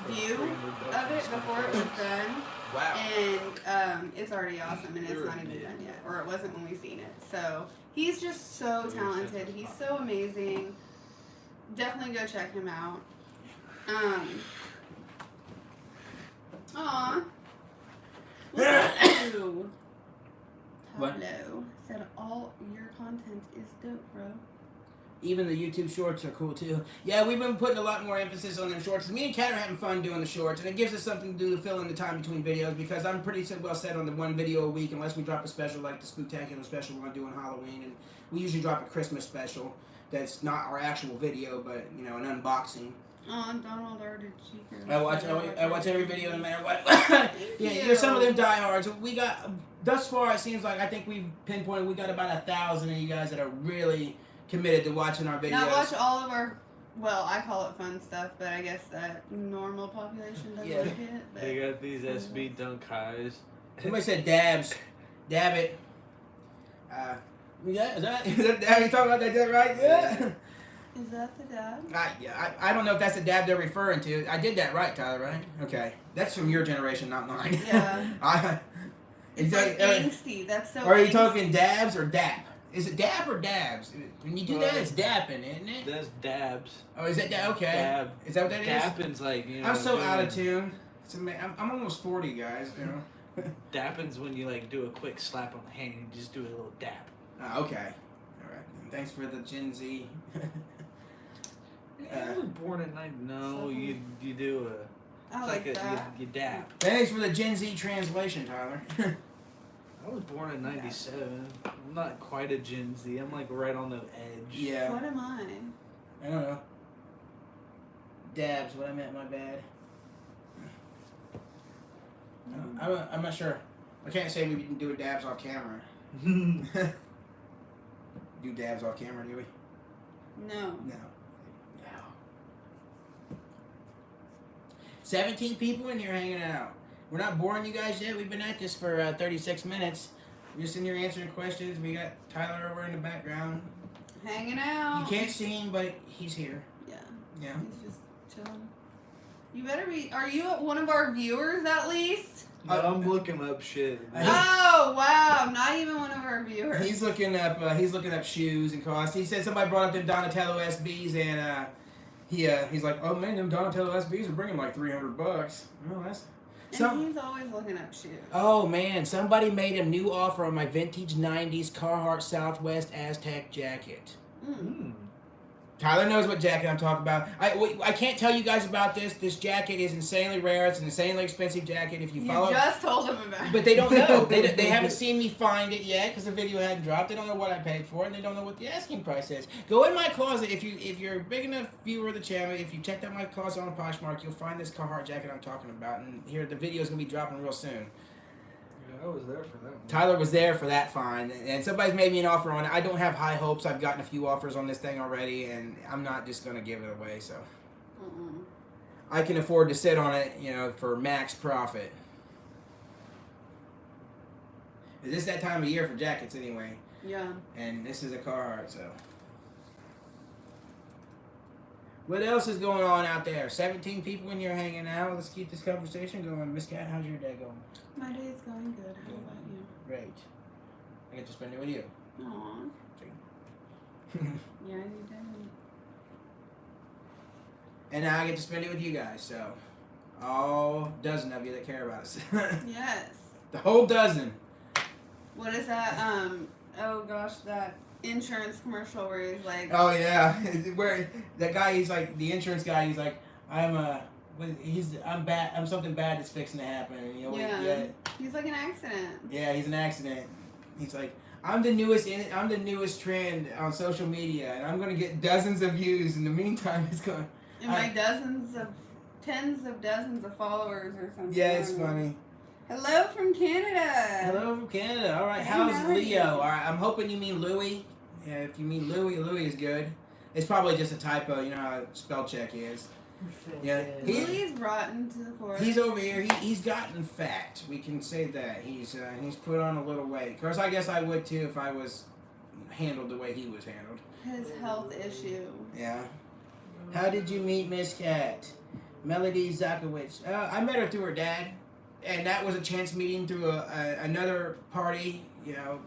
View of it before it was done. Wow. And it's already awesome, and it's not even done yet, or it wasn't when we seen it. So he's just so talented. He's so amazing. definitely go check him out. Aw. Look at you. What? Hello. Said all your content is dope, bro. Even the YouTube shorts are cool too. Yeah, we've been putting a lot more emphasis on them shorts. Me and Kat are having fun doing the shorts, and it gives us something to do to fill in the time between videos because I'm pretty well set on the one video a week unless we drop a special like the Spooktacular special we're doing Halloween, and we usually drop a Christmas special that's not our actual video, but you know, an unboxing. Oh, Donald already cheaper. I watch every video no matter what. Yeah, you're some of them diehards. We got thus far. It seems like I think we've pinpointed we got about 1,000 of you guys that are really committed to watching our videos. Not watch all of our. Well, I call it fun stuff, but I guess that normal population doesn't like it. But They got these SB dunk highs. Somebody said dabs. Dab it. Yeah, is that dab? You talking about that right? Yeah. Is that the dab? I don't know if that's the dab they're referring to. I did that right, Tyler, right? Okay. That's from your generation, not mine. Yeah. It's like angsty. That's so Are you angsty. talking dabs or dap? Is it dab or dabs? When you do that, it's dapping, isn't it? That's dabs. Oh, is that dab? Okay. Dab. Is that what that is? Dapping's like, you know. I'm so out of tune. I'm almost 40, guys. You know. Dapping's when you like do a quick slap on the hand and you just do a little dap. Okay. All right. Thanks for the Gen Z. I was born in 90. No, you do a. I It's like like that. you dap. Thanks for the Gen Z translation, Tyler. I was born in 97. I'm not quite a Gen Z. I'm like right on the edge. Yeah. What am I? I don't know. Dabs, what I meant, my bad. I'm not sure. I can't say we didn't do dabs off camera. Do dabs off camera, do we? No. No. 17 people in here hanging out. We're not boring you guys yet. We've been at this for 36 minutes. We're just in here answering questions. We got Tyler over in the background. Hanging out. You can't see him, but he's here. Yeah. Yeah. He's just chilling. You better be. Are you one of our viewers at least? No, I'm looking up shit. Oh wow! Not even one of our viewers. He's looking up shoes and costs. He said somebody brought up them Donatello SBs and he's like, oh man, them Donatello SBs are bringing like $300. Well, that's. And he's always looking up shoes. Oh man, somebody made a new offer on my vintage 90s Carhartt Southwest Aztec jacket. Mm. Tyler knows what jacket I'm talking about. I can't tell you guys about this. This jacket is insanely rare. It's an insanely expensive jacket. If you follow, You just told him about it. but they don't know. They haven't seen me find it yet because the video hadn't dropped. They don't know what I paid for it, and they don't know what the asking price is. Go in my closet if you're a big enough viewer of the channel. If you checked out my closet on Poshmark, you'll find this Carhartt jacket I'm talking about. And here the video is gonna be dropping real soon. I was there for that one. Tyler was there for that find, and somebody's made me an offer on it. I don't have high hopes. I've gotten a few offers on this thing already, and I'm not just gonna give it away. So I can afford to sit on it, you know, for max profit. Is this that time of year for jackets anyway? Yeah. And this is a Carhartt, so. What else is going on out there? 17 people in here hanging out. Let's keep this conversation going. Miss Cat, how's your day going? My day's going good. How about you? Great. I get to spend it with you. Aw. Yeah, you did. And now I get to spend it with you guys, so all dozen of you that care about us. Yes. The whole dozen. What is that? Oh gosh, that insurance commercial where he's like, Oh yeah, where that guy, he's like the insurance guy. He's like, I'm bad. I'm something bad that's fixing to happen. You know, yeah, he's like an accident. Yeah, he's an accident. He's like, I'm the newest trend on social media, and I'm gonna get dozens of views. In the meantime, it's going. And my tens of dozens of followers or something. Yeah, it's funny. Hello from Canada. Hello from Canada. All right, Hey, how's how are Leo? you? All right, I'm hoping you mean Louie. Yeah, if you mean Louie is good. It's probably just a typo. You know how spell check is. Yeah, He's rotten to the core. he's over here. He's gotten fat. We can say that. He's put on a little weight. Of course, I guess I would too if I was handled the way he was handled. His health issue. Yeah. How did you meet Miss Cat? Melody Zakowicz. I met her through her dad, and that was a chance meeting through another party. You know,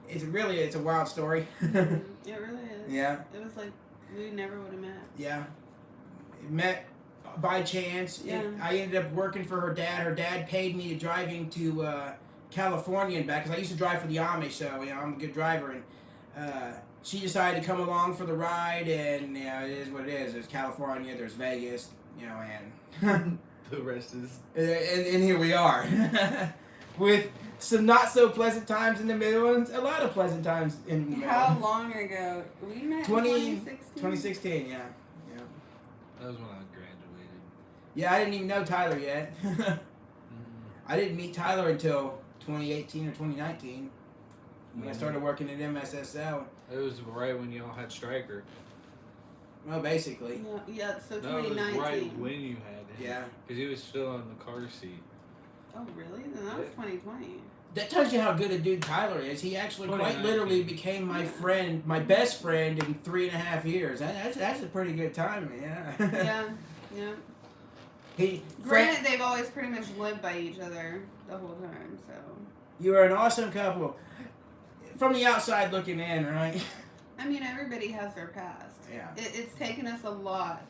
it's a wild story. It really is. Yeah. It was like We never would have met. Yeah. Met by chance. Yeah. I ended up working for her dad. Her dad paid me to driving to California and back because I used to drive for the Amish, so you know I'm a good driver. And she decided to come along for the ride, and you know it is what it is. There's California, there's Vegas, you know, and The rest is. and here we are with some not so pleasant times in the middle and a lot of pleasant times in the middle. How long ago? We met 2016. 2016. 2016, yeah. That was when I graduated. Yeah, I didn't even know Tyler yet. I didn't meet Tyler until 2018 or 2019 when I started working at MSSL. It was right when y'all had Stryker. Well, basically. Yeah, so No, it was 2019. right when you had him. Yeah. Because he was still in the car seat. Oh, really? Then that was 2020. That tells you how good a dude Tyler is. He actually quite 2019. literally became my friend, my best friend in 3.5 years. That's a pretty good time, yeah. Yeah. Frank, Granted, they've always pretty much lived by each other the whole time, so. you are an awesome couple. From the outside looking in, right? I mean, everybody has their past. Yeah. It's taken us a lot,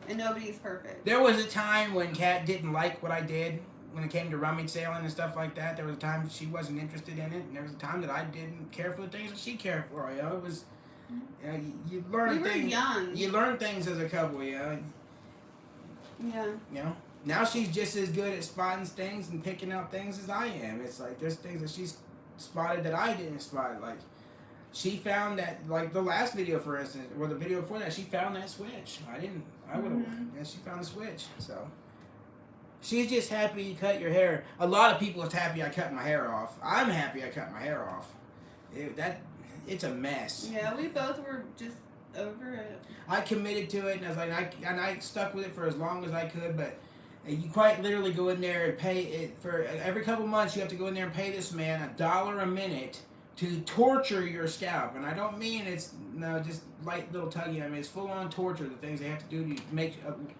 and nobody's perfect. There was a time when Kat didn't like what I did when it came to rummage sailing and stuff like that. There was a time she wasn't interested in it, and there was a time that I didn't care for the things that she cared for. You know, it was, you know, you learn We were things. young. You learn things as a couple, you know. Yeah. You know, now she's just as good at spotting things and picking out things as I am. It's like there's things that she's spotted that I didn't spot. Like she found that, like the last video, for instance, or the video before that, she found that switch. I didn't. I would have. Yeah, she found the switch. So she's just happy you cut your hair. A lot of people is happy I cut my hair off. I'm happy I cut my hair off. It's a mess. Yeah, we both were just over it. I committed to it, and I was like, I stuck with it for as long as I could, but you quite literally go in there and pay it for every couple months. You have to go in there and pay this man $1 a minute to torture your scalp, and I don't mean it's just light little tugging. I mean it's full on torture. The things they have to do to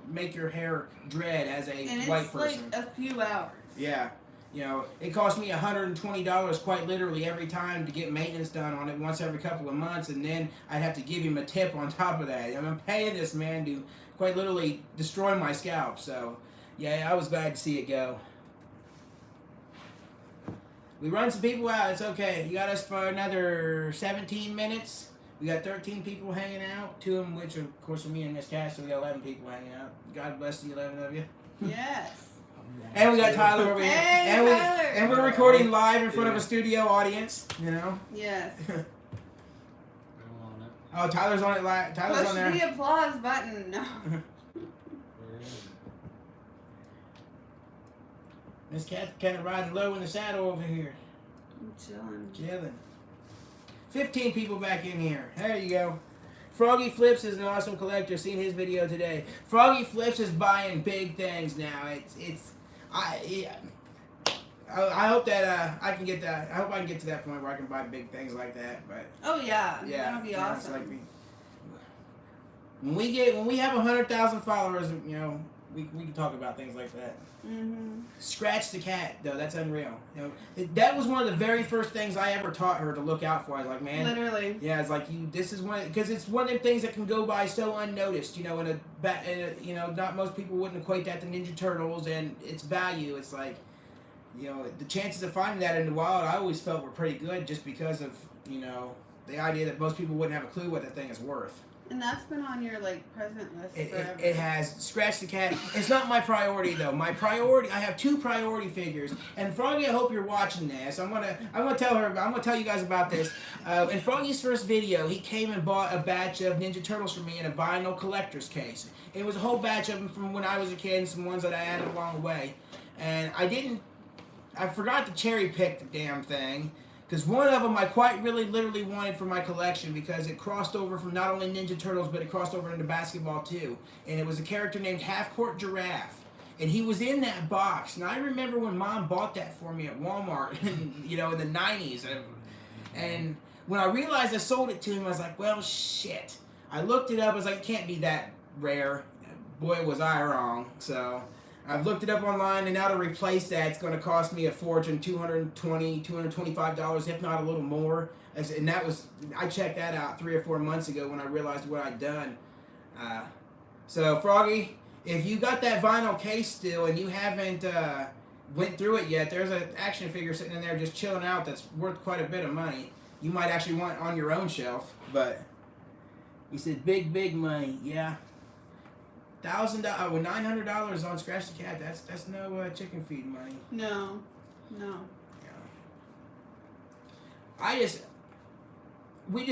make your hair dread as a And white it's person. like a few hours. Yeah. You know, it cost me $120 quite literally every time to get maintenance done on it once every couple of months, and then I'd have to give him a tip on top of that. I'm paying this man to quite literally destroy my scalp. So, yeah, I was glad to see it go. We run some people out. It's okay. You got us for another 17 minutes. We got 13 people hanging out. 2 of them, which of course are me and Miss Cass, so we got 11 people hanging out. God bless the 11 of you. Yes. And we got Tyler over here. Hey, Tyler. And we're recording live in front of a studio audience, you know. Yes. Oh, Tyler's on it live. Tyler's Push on there. the applause button. No. Miss Cat kind of riding low in the saddle over here. I'm chilling. Chilling. 15 people back in here. There you go. Froggy Flips is an awesome collector. Seen his video today. Froggy Flips is buying big things now. I hope that I can get that. I hope I can get to that point where I can buy big things like that. But Oh yeah. yeah, That'll be you know, it's awesome. like when we have 100,000 followers, you know, we can talk about things like that. Scratch the cat, though. That's unreal. You know, that was one of the very first things I ever taught her to look out for. I was like, man, Literally. yeah, it's like this is one because it's one of them things that can go by so unnoticed. You know, you know, not most people wouldn't equate that to Ninja Turtles and its value. It's like, you know, the chances of finding that in the wild, I always felt were pretty good, just because of, you know, the idea that most people wouldn't have a clue what that thing is worth. And that's been on your present list forever. It has. Scratch the cat. It's not my priority though. My priority. I have 2 priority figures. And Froggy, I hope you're watching this. I'm gonna tell you guys about this. In Froggy's first video, he came and bought a batch of Ninja Turtles for me in a vinyl collector's case. It was a whole batch of them from when I was a kid, and some ones that I added along the way. And I forgot to cherry pick the damn thing. Because one of them I quite really literally wanted for my collection, because it crossed over from not only Ninja Turtles, but it crossed over into basketball too. And it was a character named Half Court Giraffe. And he was in that box. And I remember when Mom bought that for me at Walmart, you know, in the 90s. And when I realized I sold it to him, I was like, well, shit. I looked it up. I was like, it can't be that rare. Boy, was I wrong. So I've looked it up online, and now to replace that, it's going to cost me a fortune, $220, $225, if not a little more. And that was, I checked that out 3 or 4 months ago when I realized what I'd done. So Froggy, if you got that vinyl case still and you haven't went through it yet, there's an action figure sitting in there just chilling out that's worth quite a bit of money. You might actually want on your own shelf, but he said big money. Yeah, $1,000, well, $900 on Scratch the Cat. That's no chicken feed money. No. Yeah. We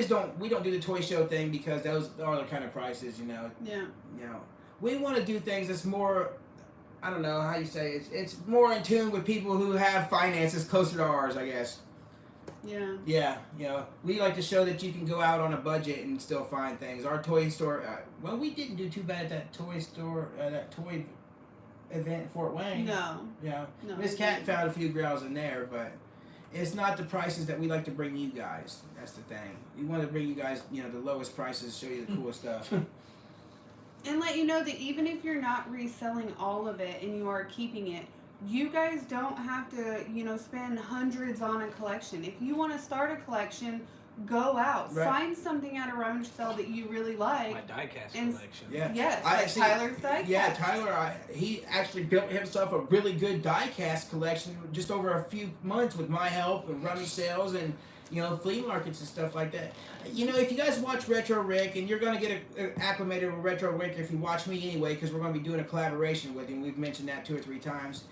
don't do the toy show thing because those are the kind of prices, you know. Yeah. You know, we want to do things that's more, I don't know how you say it. It's more in tune with people who have finances closer to ours, I guess. Yeah. Yeah, you know, we like to show that you can go out on a budget and still find things. Our toy store, well, we didn't do too bad at that toy store, that toy event in Fort Wayne. No. Yeah. No. Miss Cat found a few grails in there, but it's not the prices that we like to bring you guys. That's the thing. We want to bring you guys, you know, the lowest prices, show you the coolest stuff. And let you know that even if you're not reselling all of it and you are keeping it, you guys don't have to, you know, spend hundreds on a collection. If you want to start a collection, go out. Right. Find something at a rummage sale that you really like. My diecast And- collection. Yeah. Yes, I like see- Tyler's diecast. Yeah, Tyler, he actually built himself a really good die-cast collection just over a few months with my help and rummage sales and, you know, flea markets and stuff like that. You know, if you guys watch Retro Rick, and you're going to get acclimated with Retro Rick if you watch me anyway, because we're going to be doing a collaboration with him. We've mentioned that 2 or 3 times.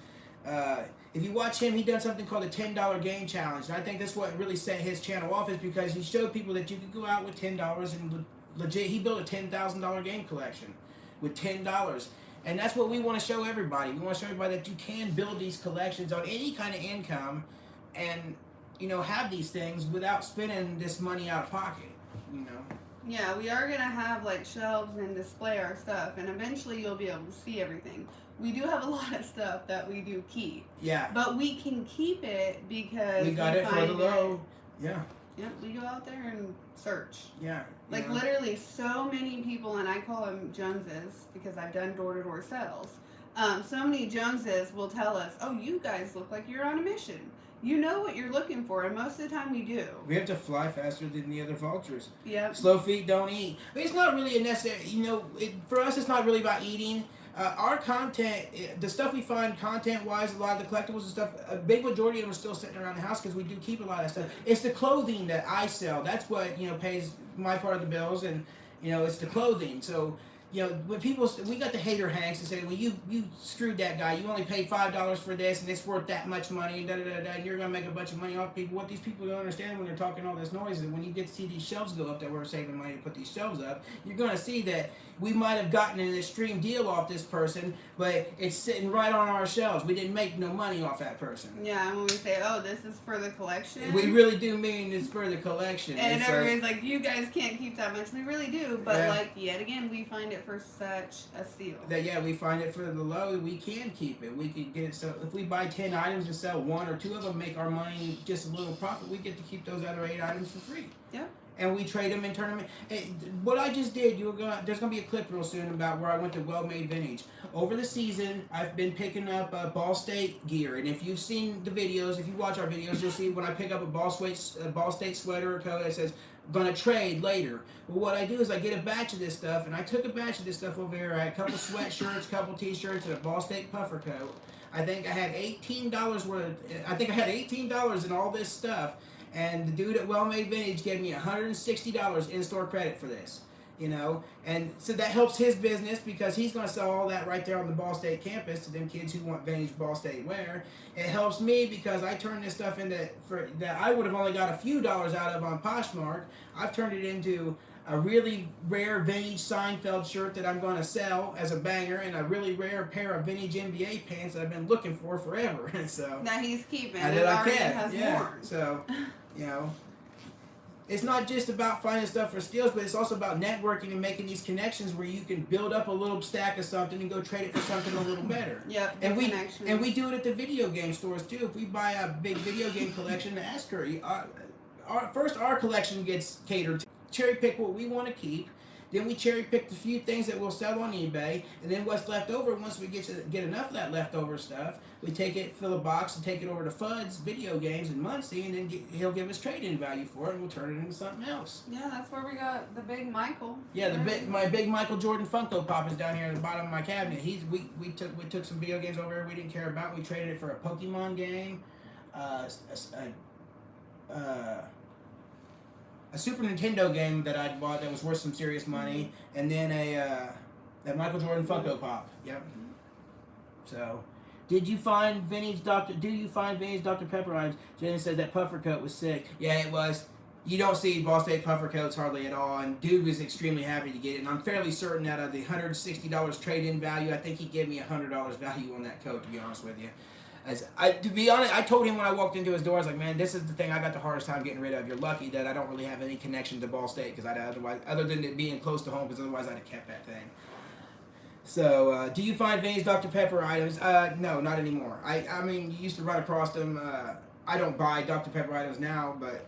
If you watch him, he done something called a $10 game challenge. And I think that's what really set his channel off, is because he showed people that you could go out with $10 and legit, he built a $10,000 game collection with $10. And that's what we want to show everybody. We want to show everybody that you can build these collections on any kind of income and, you know, have these things without spending this money out of pocket, you know. Yeah, we are going to have like shelves and display our stuff, and eventually you'll be able to see everything. We do have a lot of stuff that we do keep. Yeah. But we can keep it because We got it for the find low. Yeah. Yep, we go out there and search. Yeah. Like you know. literally so many people, and I call them Joneses because I've done door-to-door sales. So many Joneses will tell us, oh, you guys look like you're on a mission. You know what you're looking for, and most of the time we do. We have to fly faster than the other vultures. Yep. Slow feet don't eat. But it's not really a necessary, you know, for us it's not really about eating. Our content, the stuff we find content-wise, a lot of the collectibles and stuff, a big majority of them are still sitting around the house because we do keep a lot of that stuff. It's the clothing that I sell. That's what, you know, pays my part of the bills, and, you know, it's the clothing. So, you know, when people, we got the hater hanks and say, well, you screwed that guy. You only paid $5 for this, and it's worth that much money, and da-da-da-da, and you're going to make a bunch of money off people. What these people don't understand when they're talking all this noise is that when you get to see these shelves go up, that we're saving money to put these shelves up, you're going to see that we might have gotten an extreme deal off this person, but it's sitting right on our shelves. We didn't make no money off that person. Yeah, and when we say, oh, this is for the collection. We really do mean it's for the collection. And so, everybody's like, you guys can't keep that much. We really do. But, Yeah. like, yet again, we find it for such a steal. that, yeah, we find it for the low. We can keep it. We can get it. So if we buy 10 items and sell 1 or 2 of them, make our money just a little profit, we get to keep those other 8 items for free. Yeah. And we trade them and turn them in. What I just did, there's going to be a clip real soon about where I went to Well Made Vintage. Over the season, I've been picking up Ball State gear. And if you've seen the videos, if you watch our videos, you'll see when I pick up a Ball State sweater or coat, it says, gonna trade later. Well, what I do is I get a batch of this stuff, and I took a batch of this stuff over here. I had a couple sweatshirts, a couple t-shirts, and a Ball State puffer coat. I think I had $18 worth. I think I had $18 in all this stuff. And the dude at Well Made Vintage gave me $160 in-store credit for this, you know, and so that helps his business because he's going to sell all that right there on the Ball State campus to them kids who want vintage Ball State wear. It helps me because I turn this stuff into, for that I would have only got a few dollars out of on Poshmark. I've turned it into a really rare vintage Seinfeld shirt that I'm going to sell as a banger, and a really rare pair of vintage NBA pants that I've been looking for forever. So That he's keeping. and It that I already can, has yeah. more. So, you know, it's not just about finding stuff for steals, but it's also about networking and making these connections where you can build up a little stack of something and go trade it for something a little better. Yep. And the we connections. do it at the video game stores too. If we buy a big video game collection, ask her. Our collection gets catered to. Cherry pick what we want to keep, Then we cherry picked a few things that we'll sell on eBay, and then what's left over, once we get enough of that leftover stuff, we take it, fill a box, and take it over to Fudd's Video Games in Muncie, and then he'll give us trade-in value for it, and we'll turn it into something else. Yeah, that's where we got the big Michael. Yeah, my big Michael Jordan Funko Pop is down here at the bottom of my cabinet. We took some video games over here we didn't care about. We traded it for a Pokemon game, a Super Nintendo game that I'd bought that was worth some serious money, and then a Michael Jordan Funko Pop. Yep. So, do you find vintage Dr. Pepper items? Jenny says that puffer coat was sick. Yeah, it was. You don't see Ball State puffer coats hardly at all, and Dude was extremely happy to get it. And I'm fairly certain that of the $160 trade-in value, I think he gave me $100 value on that coat. To be honest with you. To be honest, I told him when I walked into his door, I was like, man, this is the thing I got the hardest time getting rid of. You're lucky that I don't really have any connection to Ball State, because other than it being close to home, because otherwise I'd have kept that thing. So, do you find vintage Dr. Pepper items? No, not anymore. I mean, you used to run across them. I don't buy Dr. Pepper items now, but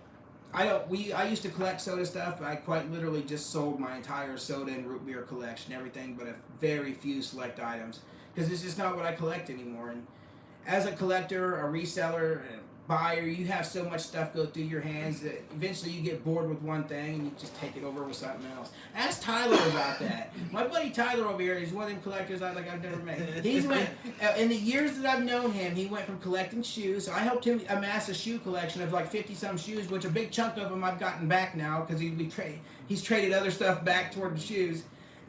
I used to collect soda stuff, but I quite literally just sold my entire soda and root beer collection, everything but a very few select items, because it's just not what I collect anymore. And as a collector, a reseller, a buyer, you have so much stuff go through your hands that eventually you get bored with one thing and you just take it over with something else. Ask Tyler about that. My buddy Tyler over here is one of them collectors I've never met. He's went in the years that I've known him, he went from collecting shoes. So I helped him amass a shoe collection of like 50-some shoes, which a big chunk of them I've gotten back now because he's traded other stuff back toward the shoes.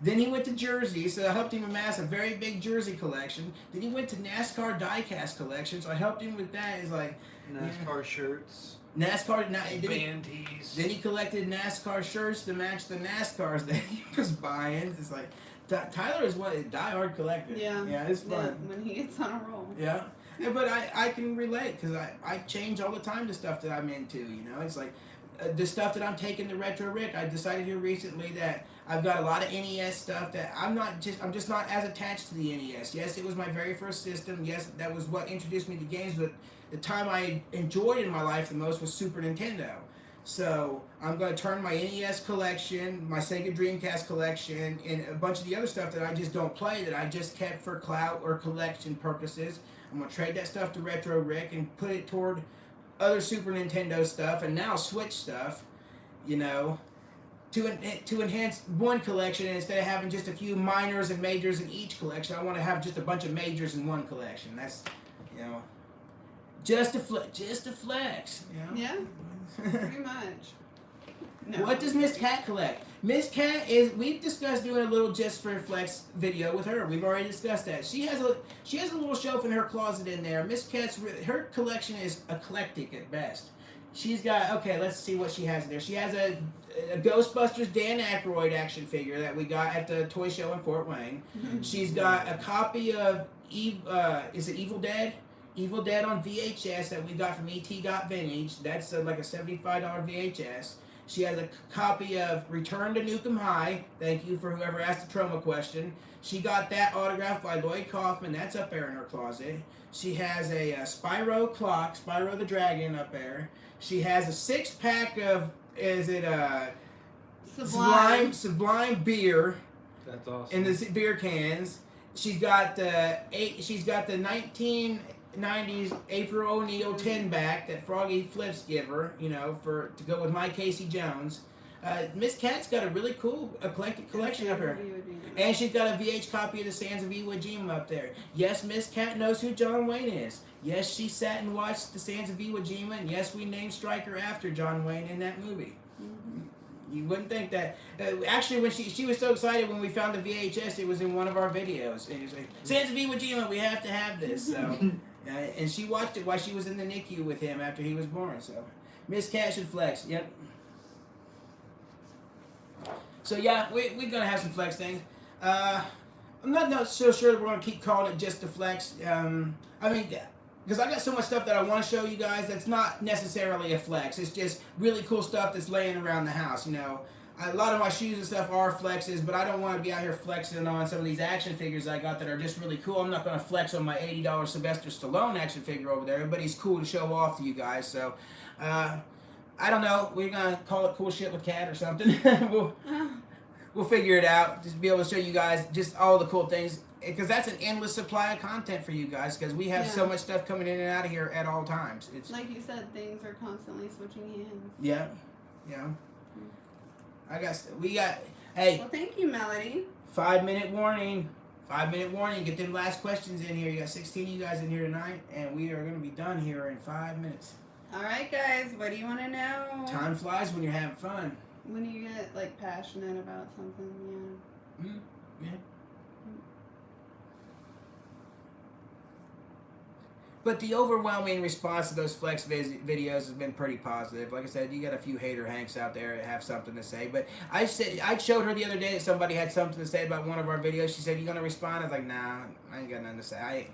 Then he went to jersey, so I helped him amass a very big jersey collection. Then he went to NASCAR diecast collection, so I helped him with that. It's like NASCAR shirts, band tees. Then he collected NASCAR shirts to match the NASCARs that he was buying. It's like Tyler is a diehard collector. Yeah, it's fun when he gets on a roll. Yeah, but I can relate because I change all the time the stuff that I'm into. You know, it's like the stuff that I'm taking to Retro Rick. I decided here recently that I've got a lot of NES stuff that I'm just not as attached to the NES. Yes, it was my very first system. Yes, that was what introduced me to games, but the time I enjoyed in my life the most was Super Nintendo. So I'm going to turn my NES collection, my Sega Dreamcast collection, and a bunch of the other stuff that I just don't play, that I just kept for clout or collection purposes. I'm going to trade that stuff to Retro Rick and put it toward other Super Nintendo stuff and now Switch stuff, you know, to enhance one collection. And instead of having just a few minors and majors in each collection, I want to have just a bunch of majors in one collection. That's, you know, just a flex. You know? Yeah, pretty much. No. What does Miss Cat collect? Miss Cat we've discussed doing a little Just for Flex video with her. We've already discussed that. She has a little shelf in her closet in there. Miss Cat's her collection is eclectic at best. She's got, okay, let's see what she has in there. She has a Ghostbusters Dan Aykroyd action figure that we got at the toy show in Fort Wayne. Mm-hmm. She's got a copy of is it Evil Dead? Evil Dead on VHS that we got from ET Got Vintage. That's like a $75 VHS. She has a copy of Return to Nukem High. Thank you for whoever asked the Troma question. She got that autographed by Lloyd Kaufman. That's up there in her closet. She has a Spyro clock, Spyro the Dragon up there. She has a 6-pack of, Sublime beer. That's awesome. In the beer cans. She's got the 1990s April O'Neil 10-back that Froggy Flips give her, you know, to go with my Casey Jones. Miss Cat's got a really cool eclectic collection up here. And she's got a VH copy of the Sands of Iwo Jima up there. Yes, Miss Cat knows who John Wayne is. Yes, she sat and watched the Sands of Iwo Jima, and yes, we named Stryker after John Wayne in that movie. Mm-hmm. You wouldn't think that. Actually, when she was so excited when we found the VHS, it was in one of our videos. And it was like, Sands of Iwo Jima, we have to have this. So, and she watched it while she was in the NICU with him after he was born. So, Miss Cat should flex. Yep. So yeah, we're gonna have some flex things. I'm not so sure that we're gonna keep calling it just a flex. I mean, because I got so much stuff that I want to show you guys that's not necessarily a flex. It's just really cool stuff that's laying around the house. You know, a lot of my shoes and stuff are flexes, but I don't want to be out here flexing on some of these action figures I got that are just really cool. I'm not gonna flex on my $80 Sylvester Stallone action figure over there, but he's cool to show off to you guys. So. we'll figure it out. Just be able to show you guys just all the cool things. Because that's an endless supply of content for you guys. Because we have so much stuff coming in and out of here at all times. It's like you said, things are constantly switching hands. Yeah. Hey. Well, thank you, Melody. 5-minute warning. 5-minute warning. Get them last questions in here. You got 16 of you guys in here tonight, and we are going to be done here in 5 minutes. All right, guys. What do you want to know? Time flies when you're having fun. When you get like passionate about something, Yeah. But the overwhelming response to those flex videos has been pretty positive. Like I said, you got a few hater hanks out there that have something to say. But I showed her the other day that somebody had something to say about one of our videos. She said, "You gonna respond?" I was like, "Nah, I ain't got nothing to say.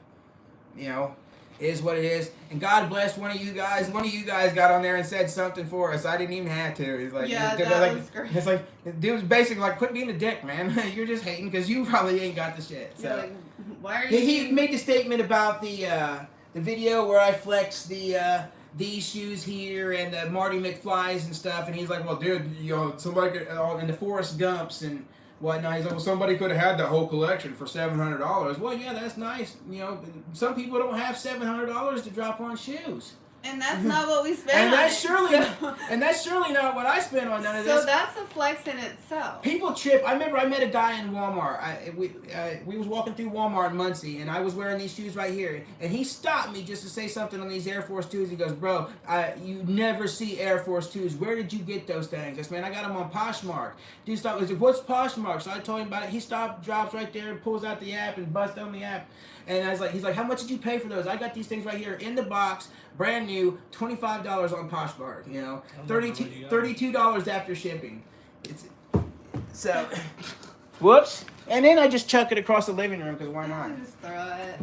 It is what it is." And God bless one of you guys. One of you guys got on there and said something for us. I didn't even have to. It's like, that was great. It's like, dude was basically like, "Quit being a dick, man. You're just hating because you probably ain't got the shit." So like, why are you? He made the statement about the video where I flex these shoes here and the Marty McFlys and stuff, and he's like, "Well, dude, somebody could, and the Forrest Gumps and whatnot." He's like, "Well, somebody could have had that whole collection for $700." Well, yeah, that's nice. Some people don't have $700 to drop on shoes. And that's not what we spend. And that's surely not what I spend on none of this. So that's a flex in itself. People trip. I remember I met a guy in Walmart. We was walking through Walmart in Muncie, and I was wearing these shoes right here. And he stopped me just to say something on these Air Force 2s. He goes, "Bro, you never see Air Force 2s. Where did you get those things?" I said, "Man, I got them on Poshmark." Dude stopped. He said, "What's Poshmark?" So I told him about it. He stopped, drops right there, pulls out the app, and busts on the app. And I was like, he's like, "How much did you pay for those?" I got these things right here in the box, brand new, $25 on Poshmark. $32 after shipping. So, whoops. And then I just chuck it across the living room because why not? Just throw it.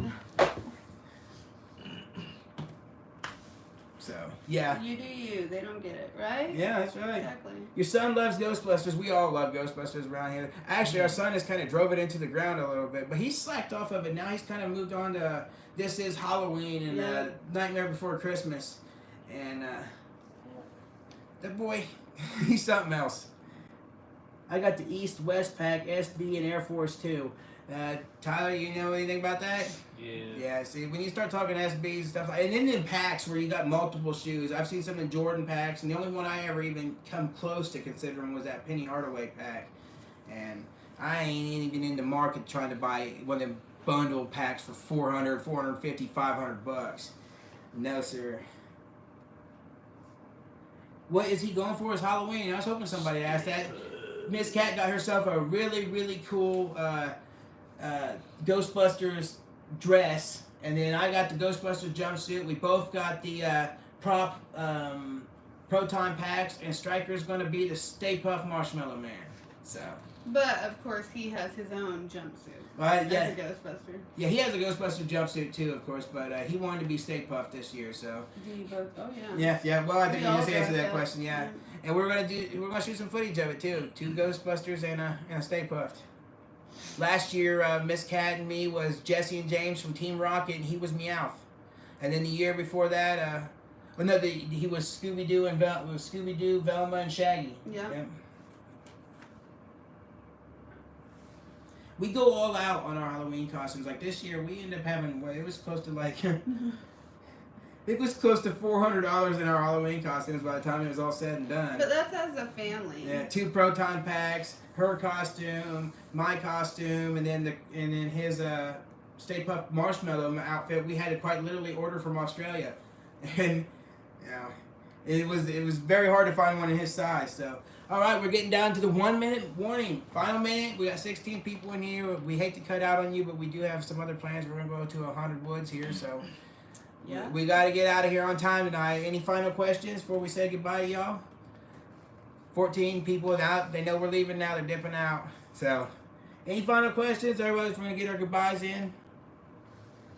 So, yeah. You do you. They don't get it, right? Yeah, that's right. Exactly. Your son loves Ghostbusters. We all love Ghostbusters around here. Actually, our son has kind of drove it into the ground a little bit, but he's slacked off of it. Now he's kind of moved on to This Is Halloween and Nightmare Before Christmas. And that boy, he's something else. I got the East-West pack, SB, and Air Force 2. Tyler, you know anything about that? Yeah, see, when you start talking SBs and stuff, and then in packs where you got multiple shoes, I've seen some in Jordan packs, and the only one I ever even come close to considering was that Penny Hardaway pack. And I ain't even in the market trying to buy one of them bundle packs for $400, $450, $500. No, sir. What is he going for? Is Halloween? I was hoping somebody asked that. Miss Cat got herself a really, really cool Ghostbusters dress, and then I got the Ghostbusters jumpsuit. We both got the prop Proton packs, and Stryker's going to be the Stay Puft Marshmallow Man. So. But of course, he has his own jumpsuit. Yeah. As a Ghostbuster. Yeah, he has a Ghostbuster jumpsuit too, of course, but he wanted to be Stay Puft this year, so. Do you both? Oh yeah. Yeah. Well, I think you just answered that up. question. Yeah. And we're gonna shoot some footage of it too. 2 Ghostbusters and a Stay Puft. Last year, Miss Cat and me was Jesse and James from Team Rocket, and he was Meowth. And then the year before that, he was Scooby-Doo and Velma and Shaggy. Yeah. We go all out on our Halloween costumes. Like this year, we ended up having it was close to like it was close to $400 in our Halloween costumes by the time it was all said and done. But that's as a family. Yeah, 2 Proton packs, her costume, my costume, and then his Stay Puft Marshmallow outfit. We had to quite literally order from Australia, and it was very hard to find one in his size. So. All right, we're getting down to the 1-minute warning. Final minute. We got 16 people in here. We hate to cut out on you, but we do have some other plans. We're going to go to 100 Woods here, so we got to get out of here on time tonight. Any final questions before we say goodbye to y'all? 14 people out. They know we're leaving now. They're dipping out. So, any final questions? Everybody's going to get our goodbyes in.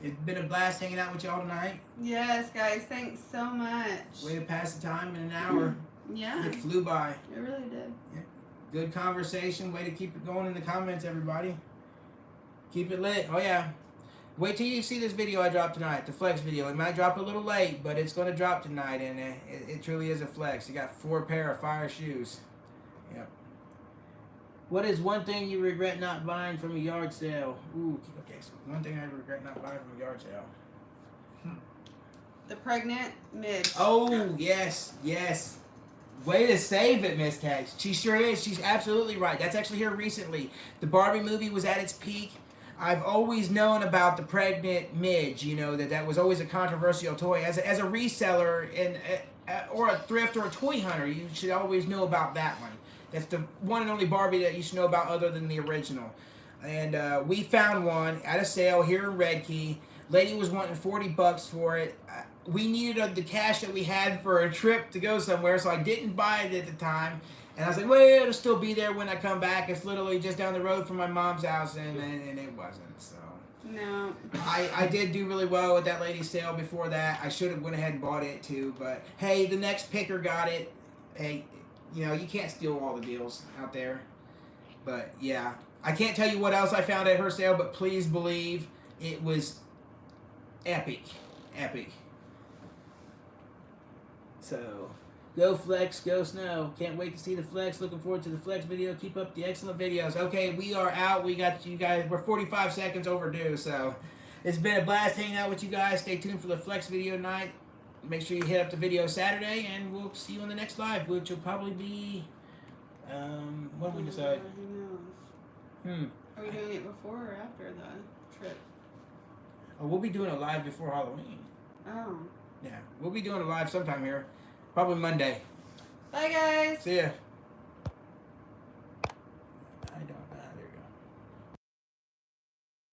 It's been a blast hanging out with y'all tonight. Yes, guys. Thanks so much. Way to pass the time in an hour. Yeah. It flew by. It really did. Yeah. Good conversation. Way to keep it going in the comments, everybody. Keep it lit. Oh, yeah. Wait till you see this video I dropped tonight, the flex video. It might drop a little late, but it's going to drop tonight, and it truly is a flex. You got 4 pair of fire shoes. Yep. What is one thing you regret not buying from a yard sale? Ooh, okay. So one thing I regret not buying from a yard sale. The pregnant Midge. Oh yes, yes. Way to save it, Miss Cat. She sure is. She's absolutely right. That's actually here recently. The Barbie movie was at its peak. I've always known about the pregnant Midge. You know that was always a controversial toy. As a reseller and or a thrift or a toy hunter, you should always know about that one. That's the one and only Barbie that you should know about, other than the original. And we found one at a sale here in Red Key. Lady was wanting $40 for it. We needed the cash that we had for a trip to go somewhere, so I didn't buy it at the time. And I was like, well, it'll still be there when I come back. It's literally just down the road from my mom's house, and it wasn't. So No. I did do really well with that lady's sale before that. I should have went ahead and bought it too, but hey, the next picker got it. Hey, you know, you can't steal all the deals out there. But yeah, I can't tell you what else I found at her sale, but please believe it was epic. Epic. So, go Flex, go Snow. Can't wait to see the Flex. Looking forward to the Flex video. Keep up the excellent videos. Okay, we are out. We got you guys. We're 45 seconds overdue, so it's been a blast hanging out with you guys. Stay tuned for the Flex video tonight. Make sure you hit up the video Saturday, and we'll see you on the next live, which will probably be, what did we decide? Who knows? Are we doing it before or after the trip? Oh, we'll be doing a live before Halloween. Oh. Yeah, we'll be doing a live sometime here. Probably Monday. Bye, guys. See ya.